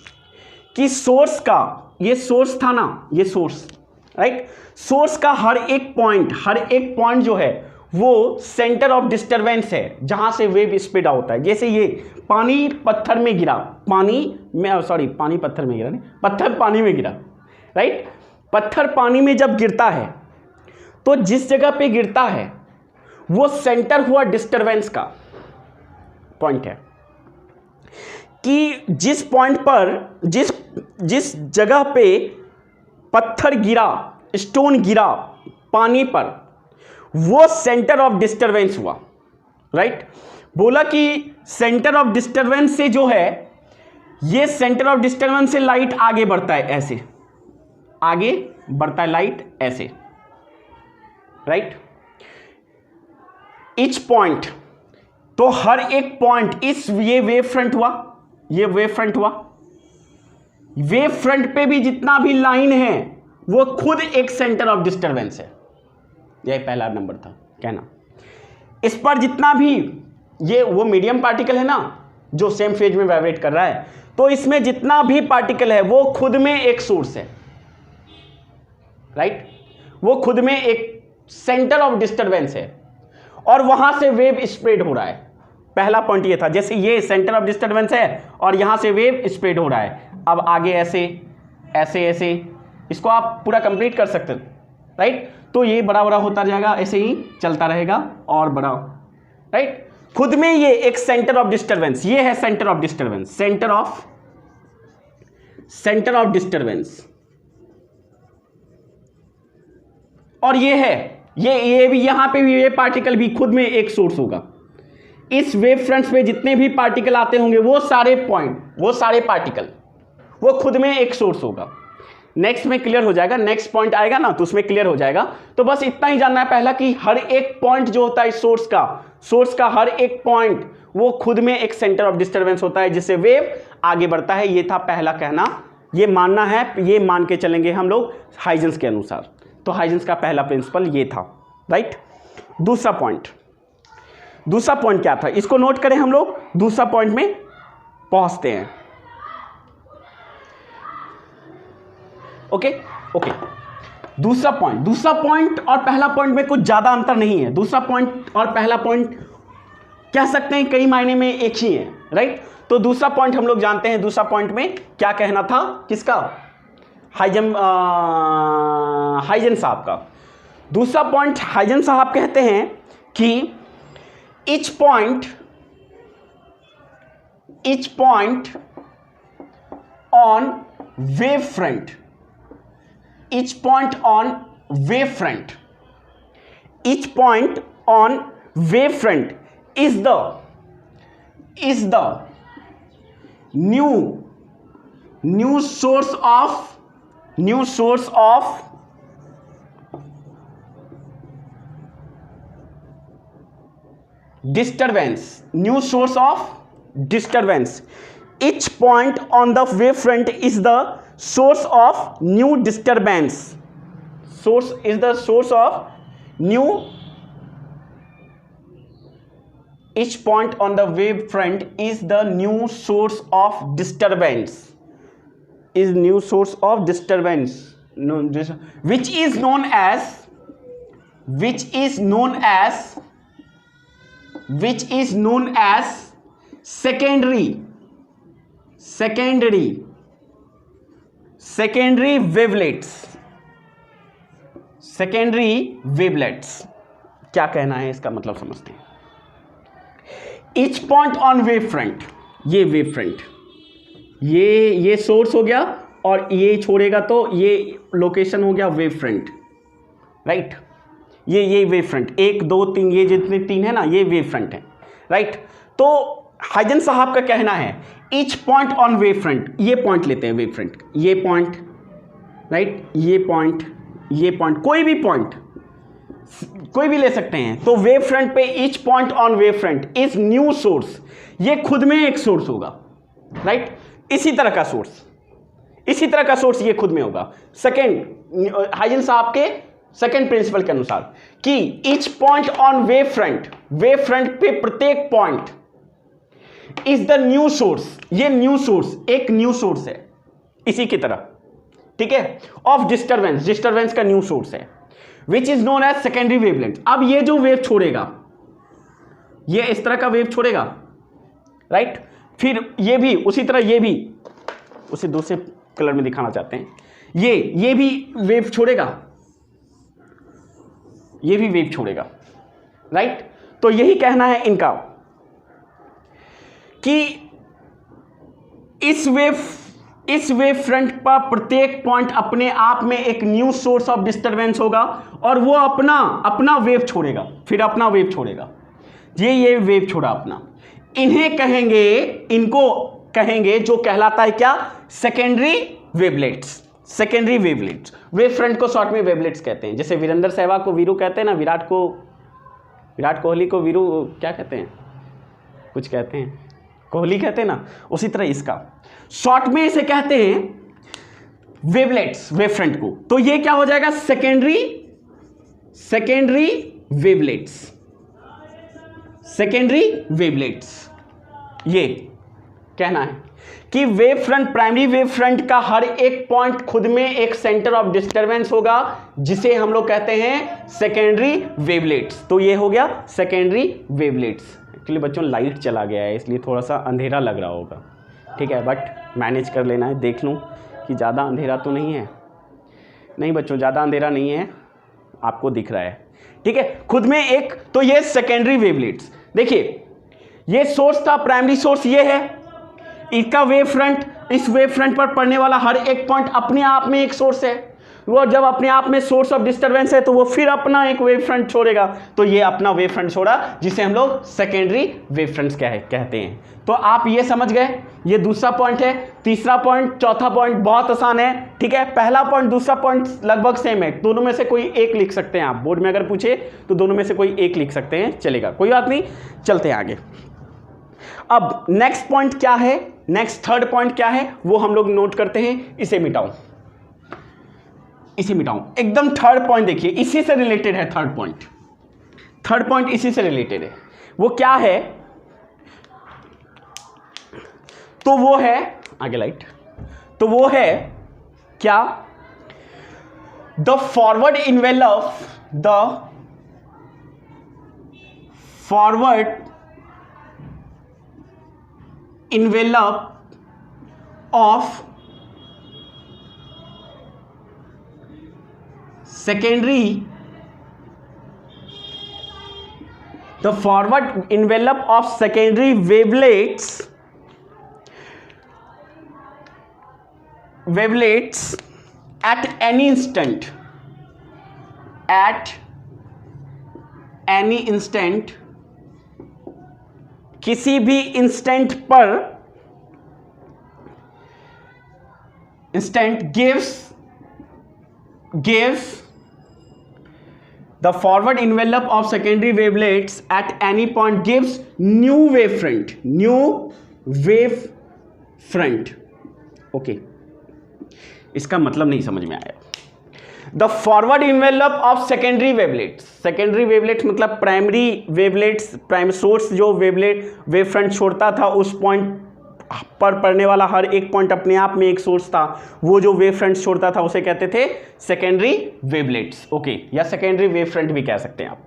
कि सोर्स का, ये सोर्स था ना, ये सोर्स, राइट। सोर्स का हर एक पॉइंट जो है वो सेंटर ऑफ डिस्टरबेंस है, जहां से वेव स्प्रेड होता है। जैसे ये पानी पत्थर में गिरा, पत्थर पानी में गिरा, राइट। पत्थर पानी में जब गिरता है तो जिस जगह पे गिरता है वो सेंटर हुआ डिस्टरबेंस का पॉइंट है, कि जिस पॉइंट पर जिस जगह पे पत्थर गिरा, स्टोन गिरा पानी पर, वो सेंटर ऑफ डिस्टरबेंस हुआ, राइट। बोला कि सेंटर ऑफ डिस्टरबेंस से जो है, ये सेंटर ऑफ डिस्टरबेंस से लाइट आगे बढ़ता है, ऐसे आगे बढ़ता है लाइट ऐसे, राइट। ईच पॉइंट, तो हर एक पॉइंट, ये वेव फ्रंट हुआ, ये वेव फ्रंट हुआ, वेव फ्रंट पे भी जितना भी लाइन है वो खुद एक सेंटर ऑफ डिस्टरबेंस है। यह पहला नंबर था कहना। इस पर जितना भी, ये वो मीडियम पार्टिकल है ना जो सेम फेज में वाइब्रेट कर रहा है, तो इसमें जितना भी पार्टिकल है वो खुद में एक सोर्स है, राइट। वो खुद में एक सेंटर ऑफ डिस्टरबेंस है और वहां से वेव स्प्रेड हो रहा है। पहला पॉइंट ये था, जैसे ये सेंटर ऑफ डिस्टरबेंस है और यहां से वेव स्प्रेड हो रहा है। अब आगे ऐसे ऐसे ऐसे, इसको आप पूरा कंप्लीट कर सकते हैं, राइट। तो ये बड़ा बड़ा होता जाएगा, ऐसे ही चलता रहेगा और बड़ा, राइट। खुद में ये एक सेंटर ऑफ डिस्टरबेंस, ये है centre of disturbance, centre of disturbance. और ये है, ये भी, यहां पे भी ये पार्टिकल भी खुद में एक सोर्स होगा। इस वेव फ्रंट्स पे जितने भी पार्टिकल आते होंगे, वो सारे पॉइंट, वो सारे पार्टिकल, वो खुद में एक सोर्स होगा। नेक्स्ट में क्लियर हो जाएगा, नेक्स्ट पॉइंट आएगा ना तो उसमें क्लियर हो जाएगा। तो बस इतना ही जानना है पहला कि हर एक पॉइंट जो होता है सोर्स का हर एक पॉइंट वो खुद में एक सेंटर ऑफ डिस्टरबेंस होता है जिससे वेव आगे बढ़ता है। ये था पहला कहना, ये मानना है, ये मान के चलेंगे हम लोग हाइजेंस के अनुसार। तो हाइजेंस का पहला प्रिंसिपल ये था, राइट। दूसरा पॉइंट क्या था, इसको नोट करें हम लोग, दूसरा पॉइंट में पहुंचते हैं। ओके। दूसरा पॉइंट और पहला पॉइंट में कुछ ज्यादा अंतर नहीं है। दूसरा पॉइंट और पहला पॉइंट कह सकते हैं कई मायने में एक ही है, राइट। तो दूसरा पॉइंट हम लोग जानते हैं, दूसरा पॉइंट में क्या कहना था, किसका, हाइजेंस साहब का। दूसरा पॉइंट हाइजेंस साहब कहते हैं कि each point on wavefront, each point on wavefront is the new source of disturbance, new source of disturbance. Each point on the wavefront is the source of new disturbance. Each point on the wavefront is the new source of disturbance. Which is known as secondary wavelets। क्या कहना है इसका मतलब समझते हैं। Each point on wavefront, ये wavefront, ये source हो गया और ये छोड़ेगा तो ये लोकेशन हो गया वेवफ्रंट, राइट। ये वेव फ्रंट 1 2 3, ये जितने 3 है ना, ये वेव फ्रंट है, राइट। तो हाइजेंस साहब का कहना है each point on wave front, ये पॉइंट लेते हैं वेव फ्रंट, ये पॉइंट, राइट, ये पॉइंट, कोई भी ले सकते हैं। तो वेव फ्रंट पे each point on wave front is new source, ये खुद में एक सोर्स होगा, राइट। इसी तरह का सोर्स ये खुद में होगा। सेकेंड, हाइजेंस साहब के सेकेंड प्रिंसिपल के अनुसार कि each point on wave front पे प्रत्येक point is the new source, ये न्यू सोर्स एक न्यू सोर्स है, इसी की तरह, ठीक है, ऑफ डिस्टरबेंस का न्यू सोर्स है, which is known as secondary wavelength. अब ये जो वेव छोड़ेगा, ये इस तरह का वेव छोड़ेगा, राइट। फिर ये भी उसी तरह, ये भी उसे दूसरे कलर में दिखाना चाहते हैं, ये भी वेव छोड़ेगा, ये भी वेव छोड़ेगा, राइट। तो यही कहना है इनका कि इस वेव फ्रंट पर प्रत्येक पॉइंट अपने आप में एक न्यू सोर्स ऑफ डिस्टरबेंस होगा और वो अपना वेव छोड़ेगा, फिर अपना वेव छोड़ेगा। ये वेव छोड़ा अपना, इनको कहेंगे जो कहलाता है क्या, secondary wavelets. Secondary wavelets, wave front को शॉर्ट में वेवलेट्स कहते हैं। जैसे वीरेंद्र सहवाग को वीरू कहते हैं ना, विराट कोहली को वीरू क्या कहते हैं, कुछ कहते हैं, कोहली कहते हैं ना, उसी तरह इसका शॉर्ट में इसे कहते हैं वेवलेट्स, वेव फ्रंट को। तो ये क्या हो जाएगा, सेकेंडरी वेवलेट्स, सेकेंडरी वेवलेट्स। ये कहना है कि wave front, primary wave front का हर एक पॉइंट खुद में एक सेंटर ऑफ डिस्टरबेंस होगा, जिसे हम लोग कहते हैं सेकेंडरी वेवलेट्स। तो ये हो गया सेकेंडरी वेवलेट्स। एक्चुअली बच्चों लाइट चला गया है इसलिए थोड़ा सा अंधेरा लग रहा होगा, ठीक है, बट मैनेज कर लेना है। देख लूँ कि ज़्यादा अंधेरा तो नहीं है। नहीं बच्चों, ज़्यादा अंधेरा नहीं है, आपको दिख रहा है, ठीक है, खुद में एक। तो ये सेकेंडरी वेवलेट्स, देखिए ये सोर्स था, प्राइमरी सोर्स ये है, इसका वेव फ्रंट, इस वेव फ्रंट पर पड़ने वाला हर एक पॉइंट अपने आप में एक सोर्स है। वो जब अपने आप में सोर्स ऑफ डिस्टरबेंस है तो वो फिर अपना एक वेव फ्रंट छोड़ेगा। तो ये अपना वेव फ्रंट छोड़ा, जिसे हम लोग सेकेंडरी वेव फ्रंट्स कहते हैं। तो आप ये समझ गए, ये दूसरा पॉइंट है। तीसरा पॉइंट, चौथा पॉइंट बहुत आसान है, ठीक है। पहला पॉइंट दूसरा पॉइंट लगभग सेम है, दोनों में से कोई एक लिख सकते हैं आप। बोर्ड में अगर पूछे तो दोनों में से कोई एक लिख सकते हैं, चलेगा, कोई बात नहीं। चलते हैं आगे। अब नेक्स्ट पॉइंट क्या है, नेक्स्ट थर्ड पॉइंट क्या है वो हम लोग नोट करते हैं। इसे मिटाऊं, एकदम थर्ड पॉइंट देखिए, इसी से रिलेटेड है थर्ड पॉइंट। थर्ड पॉइंट इसी से रिलेटेड है। वो क्या है, तो वो है, आगे लाइट, तो वो है क्या, the forward envelope of secondary, the forward envelope of secondary wavelets at any instant, किसी भी इंस्टेंट पर, gives the forward envelope of secondary wavelets at any point gives new wave front। Okay, इसका मतलब नहीं समझ में आया। The forward envelope of secondary wavelets मतलब प्राइमरी वेवलेट्स, प्राइमरी सोर्स जो वेव फ्रंट छोड़ता था, उस पॉइंट पर पड़ने वाला हर एक पॉइंट अपने आप में एक सोर्स था। वो जो वेव फ्रंट छोड़ता था उसे कहते थे सेकेंडरी वेवलेट्स, ओके, या सेकेंडरी वेव फ्रंट भी कह सकते हैं आप।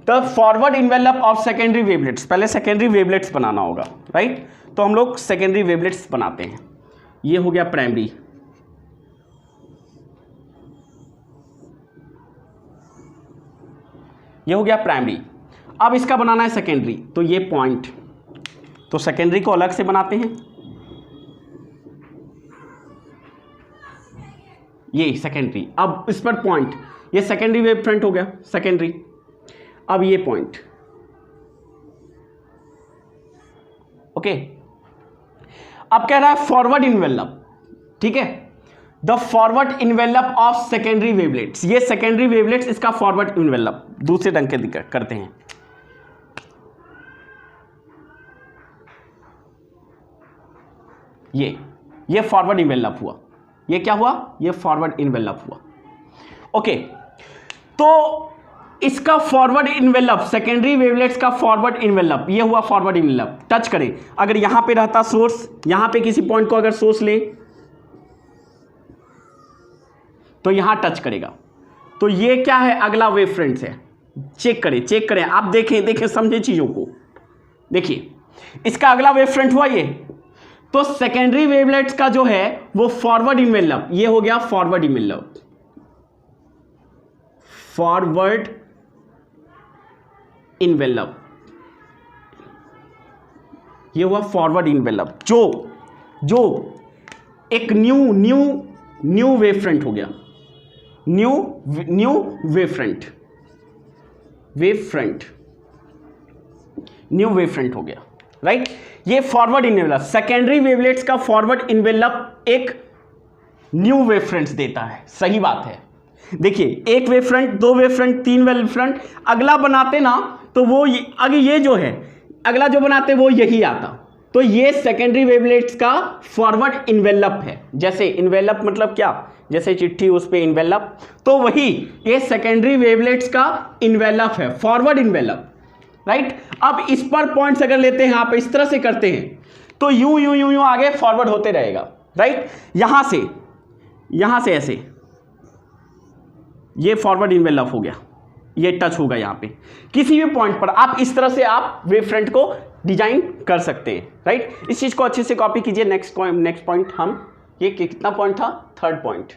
The forward envelope of secondary wavelets, पहले सेकेंडरी वेवलेट्स बनाना होगा, राइट। तो हम लोग सेकेंडरी वेवलेट्स बनाते हैं। ये हो गया प्राइमरी, ये हो गया प्राइमरी। अब इसका बनाना है सेकेंडरी, तो ये पॉइंट, तो सेकेंडरी को अलग से बनाते हैं। ये सेकेंडरी, अब इस पर पॉइंट, ये सेकेंडरी वेव फ्रंट हो गया सेकेंडरी। अब ये पॉइंट, ओके। अब कह रहा है फॉरवर्ड इन्वेलप, ठीक है, the forward envelope of secondary wavelets. ये सेकेंडरी वेवलेट्स, इसका फॉरवर्ड इन्वेलप दूसरे ढंग के करते हैं। ये फॉरवर्ड इन्वेलप हुआ, ये क्या हुआ, ये फॉरवर्ड इन्वेलप हुआ, ओके। तो इसका फॉरवर्ड इन्वेलप, सेकेंडरी वेवलेट्स का फॉरवर्ड इन्वेलप, ये हुआ फॉरवर्ड इन्वेलप। टच करें, अगर यहां पे रहता सोर्स, यहां पे किसी पॉइंट को अगर सोर्स ले तो यहां टच करेगा, तो ये क्या है, अगला वेव फ्रंट है। चेक करें आप, देखें समझे चीजों को। देखिए इसका अगला वेव फ्रंट हुआ ये, तो सेकेंडरी वेवलेट्स का जो है वो फॉरवर्ड इन्वेलप, ये हो गया फॉरवर्ड इन्वेलप, फॉरवर्ड इन्वेलप, ये हुआ फॉरवर्ड इन्वेलप, जो जो एक न्यू वेव फ्रंट हो गया, न्यू वेव फ्रंट हो गया, राइट। ये फॉरवर्ड इनवेलप, सेकेंडरी वेवलेट्स का फॉरवर्ड इनवेलप एक न्यू वेव फ्रंट्स देता है, सही बात है। देखिए, एक वेव फ्रंट, दो वेव फ्रंट, तीन वेव फ्रंट, अगला बनाते ना तो वो आगे ये जो है अगला जो बनाते वो यही आता, तो ये सेकेंडरी वेवलेट्स का फॉरवर्ड इनवेलप है। जैसे इनवेलप मतलब क्या, जैसे चिट्ठी उस पे इनवेलप, तो वही ये सेकेंडरी वेवलेट्स का इनवेलप है, फॉरवर्ड इनवेलप, राइट। अब इस पर पॉइंट्स अगर लेते हैं आप इस तरह से करते हैं तो यूं आगे फॉरवर्ड होते रहेगा, राइट। यहां से ऐसे ये फॉरवर्ड इनवेलप हो गया, ये टच होगा यहाँ पे किसी भी पॉइंट पर। आप इस तरह से आप वेव फ्रंट को डिजाइन कर सकते हैं, राइट। इस चीज को अच्छे से कॉपी कीजिए। नेक्स्ट पॉइंट हम, ये कितना पॉइंट था, थर्ड पॉइंट।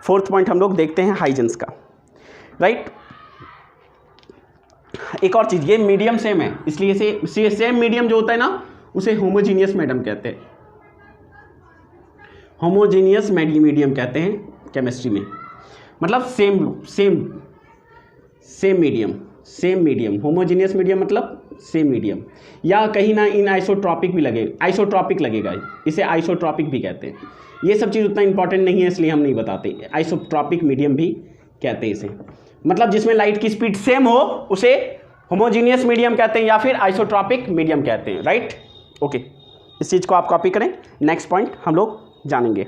फोर्थ पॉइंट हम लोग देखते हैं हाइजेंस का, राइट। एक और चीज, ये मीडियम सेम है, इसलिए से सेम मीडियम जो होता है ना उसे होमोजीनियस मीडियम कहते हैं, होमोजीनियस मीडियम कहते हैं केमिस्ट्री में। मतलब सेम मीडियम, होमोजीनियस मीडियम मतलब सेम मीडियम, या कहीं ना इन आइसोट्रॉपिक भी आइसोट्रॉपिक लगेगा, इसे आइसोट्रॉपिक भी कहते हैं। ये सब चीज़ उतना इंपॉर्टेंट नहीं है इसलिए हम नहीं बताते, आइसोट्रॉपिक मीडियम भी कहते हैं इसे। मतलब जिसमें लाइट की स्पीड सेम हो उसे होमोजीनियस मीडियम कहते हैं या फिर आइसोट्रॉपिक मीडियम कहते हैं, राइट। ओके, इस चीज़ को आप कॉपी करें। नेक्स्ट पॉइंट हम लोग जानेंगे,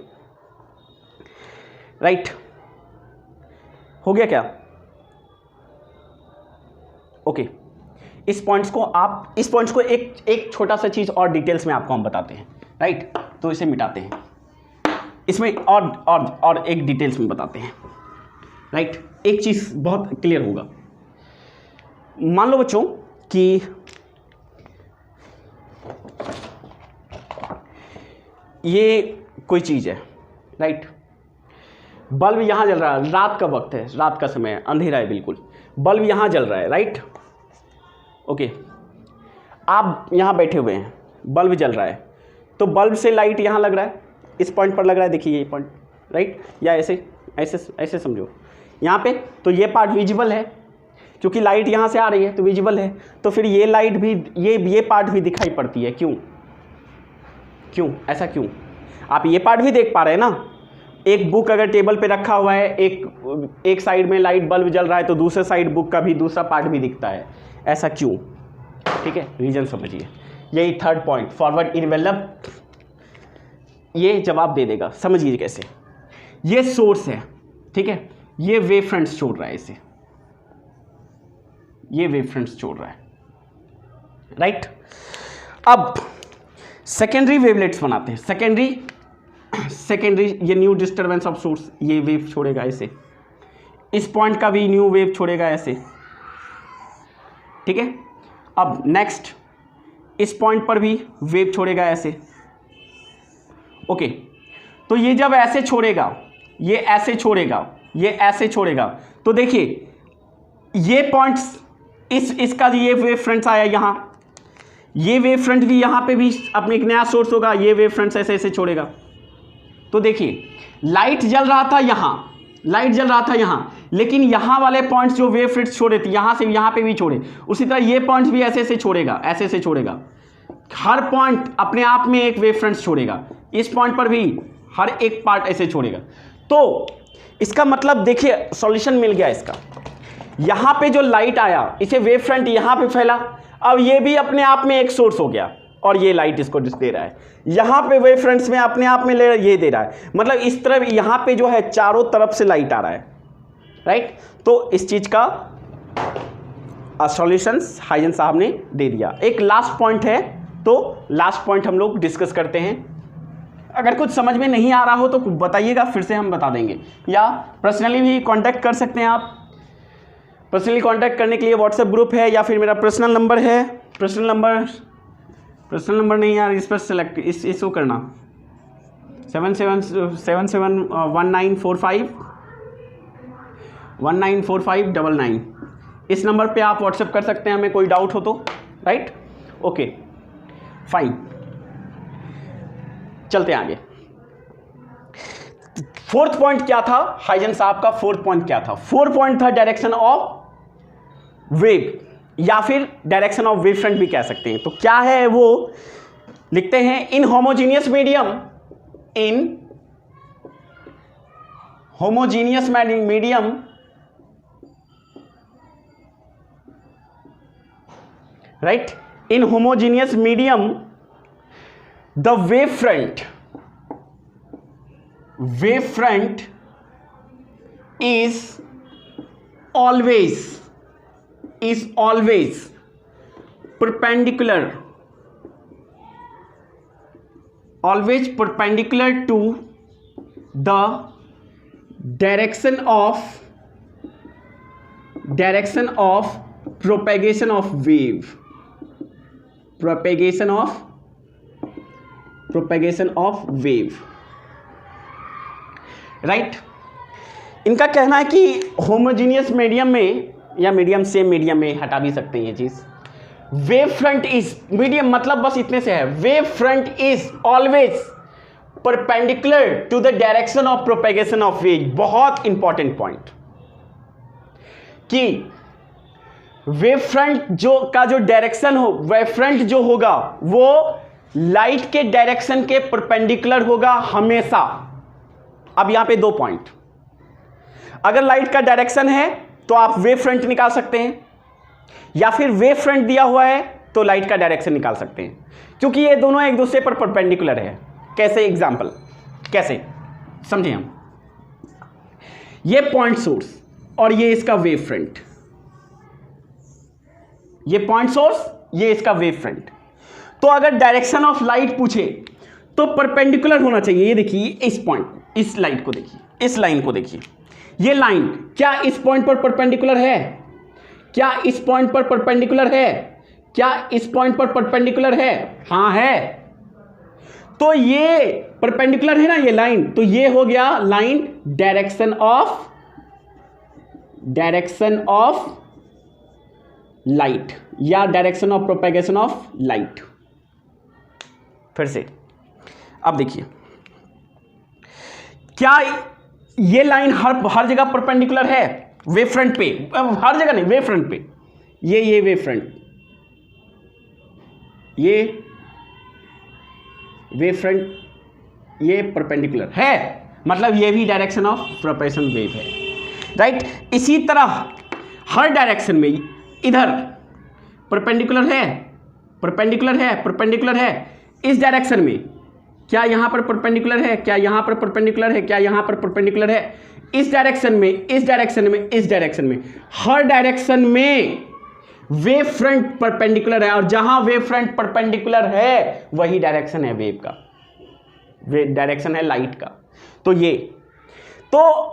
राइट। हो गया क्या? ओके, इस पॉइंट्स को एक छोटा सा चीज़ और डिटेल्स में आपको हम बताते हैं, राइट। तो इसे मिटाते हैं, इसमें और एक डिटेल्स में बताते हैं, राइट। एक चीज़ बहुत क्लियर होगा। मान लो बच्चों कि ये कोई चीज़ है, राइट। बल्ब यहाँ जल रहा है, रात का वक्त है, रात का समय है, अंधेरा है बिल्कुल, बल्ब यहाँ जल रहा है, राइट। ओके, आप यहाँ बैठे हुए हैं, बल्ब जल रहा है, तो बल्ब से लाइट यहाँ लग रहा है, इस पॉइंट पर लग रहा है, देखिए ये पॉइंट, राइट। या ऐसे समझो यहाँ पे, तो ये पार्ट विजिबल है क्योंकि लाइट यहाँ से आ रही है तो विजिबल है, तो फिर ये लाइट भी, ये पार्ट भी दिखाई पड़ती है। क्यों ऐसा क्यों? आप ये पार्ट भी देख पा रहे हैं ना। एक बुक अगर टेबल पे रखा हुआ है, एक साइड में लाइट बल्ब जल रहा है तो दूसरे साइड बुक का भी दूसरा पार्ट भी दिखता है, ऐसा क्यों? ठीक है, रीजन समझिए। यही थर्ड पॉइंट, फॉरवर्ड इनवेलप, ये जवाब दे देगा। समझिए कैसे। ये सोर्स है, ठीक है, ये वेव फ्रंट्स छोड़ रहा है इसे, ये वेव फ्रंट्स छोड़ रहा है, राइट। अब सेकेंडरी वेवलेट्स बनाते हैं। सेकेंडरी ये न्यू डिस्टर्बेंस ऑफ सोर्स, ये वेव छोड़ेगा ऐसे, इस पॉइंट का भी न्यू वेव छोड़ेगा ऐसे, ठीक है। अब नेक्स्ट, इस पॉइंट पर भी वेव छोड़ेगा ऐसे। ओके, तो ये जब ऐसे छोड़ेगा, ये ऐसे छोड़ेगा, ये ऐसे छोड़ेगा, तो देखिए ये पॉइंट्स, इसका ये वेव फ्रंट्स आया यहाँ, ये वेव फ्रंट भी यहाँ पे भी अपने एक नया सोर्स होगा, ये वेव फ्रंट्स ऐसे ऐसे छोड़ेगा। तो देखिए लाइट जल रहा था यहाँ, लेकिन यहाँ वाले पॉइंट्स जो वेव फ्रंट्स छोड़े थे यहाँ से यहाँ पे भी छोड़े, उसी तरह ये पॉइंट्स भी ऐसे ऐसे छोड़ेगा, ऐसे ऐसे छोड़ेगा। हर पॉइंट अपने आप में एक वेव फ्रंट्स छोड़ेगा, इस पॉइंट पर भी हर एक पार्ट ऐसे छोड़ेगा। तो इसका मतलब देखिए सॉल्यूशन मिल गया इसका। यहाँ पे जो लाइट आया, इसे वेव फ्रंट यहाँ पे फैला, अब ये भी अपने आप में एक सोर्स हो गया और ये लाइट इसको दे रहा है। यहाँ पे वेव फ्रंट्स में अपने आप में ले रहा है, ये दे रहा है, मतलब इस तरफ यहाँ पे जो है चारों तरफ से लाइट आ रहा है, राइट। तो इस चीज का सॉल्यूशन हाइजन साहब ने दे दिया। एक लास्ट पॉइंट है, तो लास्ट पॉइंट हम लोग डिस्कस करते हैं। अगर कुछ समझ में नहीं आ रहा हो तो बताइएगा, फिर से हम बता देंगे, या पर्सनली भी कांटेक्ट कर सकते हैं आप। पर्सनली कांटेक्ट करने के लिए व्हाट्सएप ग्रुप है या फिर मेरा पर्सनल नंबर है। पर्सनल नंबर नहीं यार, इस पर सेलेक्ट इसको करना 77771945 इस नंबर पे आप व्हाट्सएप कर सकते हैं हमें कोई डाउट हो तो, राइट। ओके फाइन, चलते हैं आगे। फोर्थ पॉइंट क्या था हाइजेंस साहब का? फोर्थ पॉइंट क्या था? फोर्थ पॉइंट था डायरेक्शन ऑफ वेव या फिर डायरेक्शन ऑफ वेव फ्रंट भी कह सकते हैं। तो क्या है वो? लिखते हैं in homogeneous medium, in homogeneous medium right, in homogeneous medium the wave front is always perpendicular to the direction of propagation of wave, right. इनका कहना है कि होमोजीनियस मीडियम में या मीडियम से मीडियम में हटा भी सकते हैं ये चीज। वेव फ्रंट इज मीडियम मतलब बस इतने से है, wave front is always perpendicular to the direction of propagation of wave. बहुत इंपॉर्टेंट पॉइंट कि वेव फ्रंट का जो डायरेक्शन हो, वेव फ्रंट जो होगा वो लाइट के डायरेक्शन के परपेंडिकुलर होगा हमेशा। अब यहां पे दो पॉइंट, अगर लाइट का डायरेक्शन है तो आप वेव फ्रंट निकाल सकते हैं, या फिर वेव फ्रंट दिया हुआ है तो लाइट का डायरेक्शन निकाल सकते हैं, क्योंकि ये दोनों एक दूसरे पर परपेंडिकुलर है। कैसे? एग्जांपल कैसे समझें हम। ये पॉइंट सोर्स और ये इसका वेव फ्रंट, ये पॉइंट सोर्स, ये इसका वेव फ्रंट। तो अगर डायरेक्शन ऑफ लाइट पूछे तो परपेंडिकुलर होना चाहिए। ये देखिए इस पॉइंट, इस लाइट को देखिए, इस लाइन को देखिए, ये लाइन क्या इस पॉइंट पर परपेंडिकुलर है? क्या इस पॉइंट पर परपेंडिकुलर है? क्या इस पॉइंट पर परपेंडिकुलर है? हाँ है। तो ये परपेंडिकुलर है ना ये लाइन, तो ये हो गया लाइन डायरेक्शन ऑफ लाइट या direction of propagation of light. फिर से अब देखिए, क्या ये लाइन हर जगह परपेंडिकुलर है वेव फ्रंट पे? हर जगह नहीं, वेव फ्रंट पे। ये वेव फ्रंट, ये वेव फ्रंट, ये परपेंडिकुलर है, मतलब ये भी डायरेक्शन ऑफ प्रोपेगेशन वेव है, राइट। इसी तरह हर डायरेक्शन में इधर परपेंडिकुलर है, इस डायरेक्शन में क्या यहां पर परपेंडिकुलर है? क्या यहां पर परपेंडिकुलर है? क्या यहां पर परपेंडिकुलर है? इस डायरेक्शन में, इस डायरेक्शन में, हर डायरेक्शन में वेव फ्रंट परपेंडिकुलर है, और जहां वेव फ्रंट परपेंडिकुलर है वही डायरेक्शन है वेव का, डायरेक्शन है लाइट का। तो ये तो,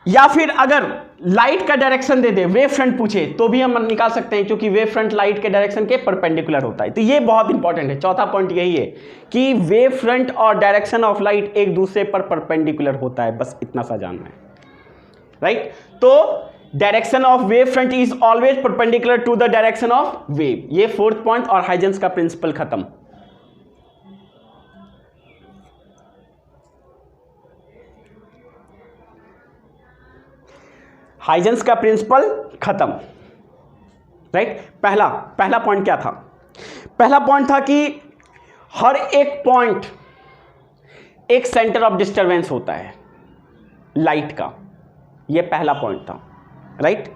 या फिर अगर लाइट का डायरेक्शन दे दे, वेव फ्रंट पूछे तो भी हम निकाल सकते हैं, क्योंकि वेव फ्रंट लाइट के डायरेक्शन के परपेंडिकुलर होता है। तो ये बहुत इंपॉर्टेंट है। चौथा पॉइंट यही है कि वेव फ्रंट और डायरेक्शन ऑफ लाइट एक दूसरे पर परपेंडिकुलर होता है, बस इतना सा जानना है, राइट। तो direction of wave front is always perpendicular to the direction of wave. ये फोर्थ पॉइंट और हाइजेंस का प्रिंसिपल खत्म। हाइजेंस का प्रिंसिपल खत्म, राइट। पहला पॉइंट क्या था? पहला पॉइंट था कि हर एक पॉइंट एक सेंटर ऑफ डिस्टरबेंस होता है लाइट का, यह पहला पॉइंट था, राइट।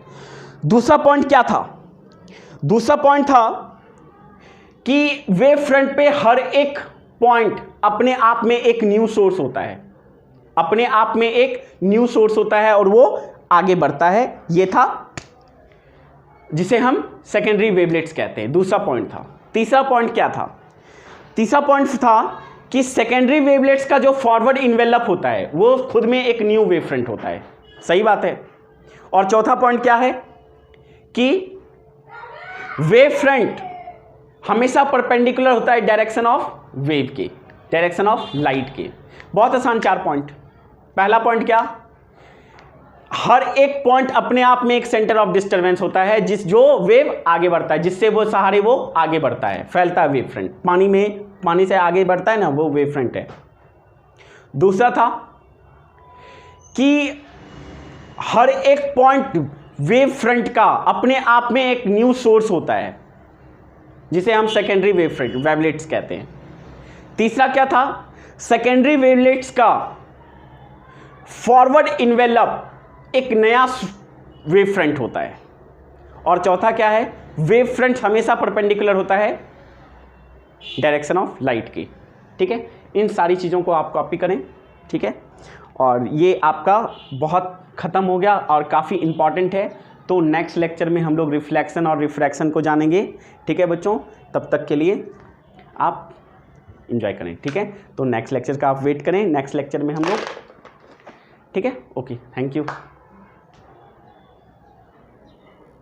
दूसरा पॉइंट क्या था? दूसरा पॉइंट था कि वेव फ्रंट पे हर एक पॉइंट अपने आप में एक न्यू सोर्स होता है, अपने आप में एक न्यू सोर्स होता है और वो आगे बढ़ता है। ये था जिसे हम सेकेंडरी वेवलेट्स कहते हैं, दूसरा पॉइंट था। तीसरा पॉइंट क्या था? तीसरा पॉइंट था कि सेकेंडरी वेवलेट्स का जो फॉरवर्ड इन्वेलप होता है वो खुद में एक न्यू वेव फ्रंट होता है, सही बात है। और चौथा पॉइंट क्या है कि वेव फ्रंट हमेशा परपेंडिकुलर होता है डायरेक्शन ऑफ वेव के, डायरेक्शन ऑफ लाइट के। बहुत आसान चार पॉइंट। पहला पॉइंट क्या? हर एक पॉइंट अपने आप में एक सेंटर ऑफ डिस्टरबेंस होता है जो वेव आगे बढ़ता है, जिससे वो सहारे वो आगे बढ़ता है, फैलता है वेव फ्रंट। पानी में पानी से आगे बढ़ता है ना, वो वेव फ्रंट है। दूसरा था कि हर एक पॉइंट वेव फ्रंट का अपने आप में एक न्यू सोर्स होता है, जिसे हम सेकेंडरी वेव फ्रंट वेवलेट्स कहते हैं। तीसरा क्या था, सेकेंडरी वेवलेट्स का फॉरवर्ड इन्वेलप एक नया वेव फ्रंट होता है। और चौथा क्या है, वेव फ्रंट हमेशा परपेंडिकुलर होता है डायरेक्शन ऑफ लाइट की। ठीक है, इन सारी चीज़ों को आप कॉपी करें। ठीक है, और ये आपका बहुत ख़त्म हो गया और काफ़ी इंपॉर्टेंट है। तो नेक्स्ट लेक्चर में हम लोग रिफ्लेक्शन और रिफ्रैक्शन को जानेंगे। ठीक है बच्चों, तब तक के लिए आप इंजॉय करें। ठीक है, तो नेक्स्ट लेक्चर का आप वेट करें, नेक्स्ट लेक्चर में हम लोग। ठीक है, ओके, थैंक यू।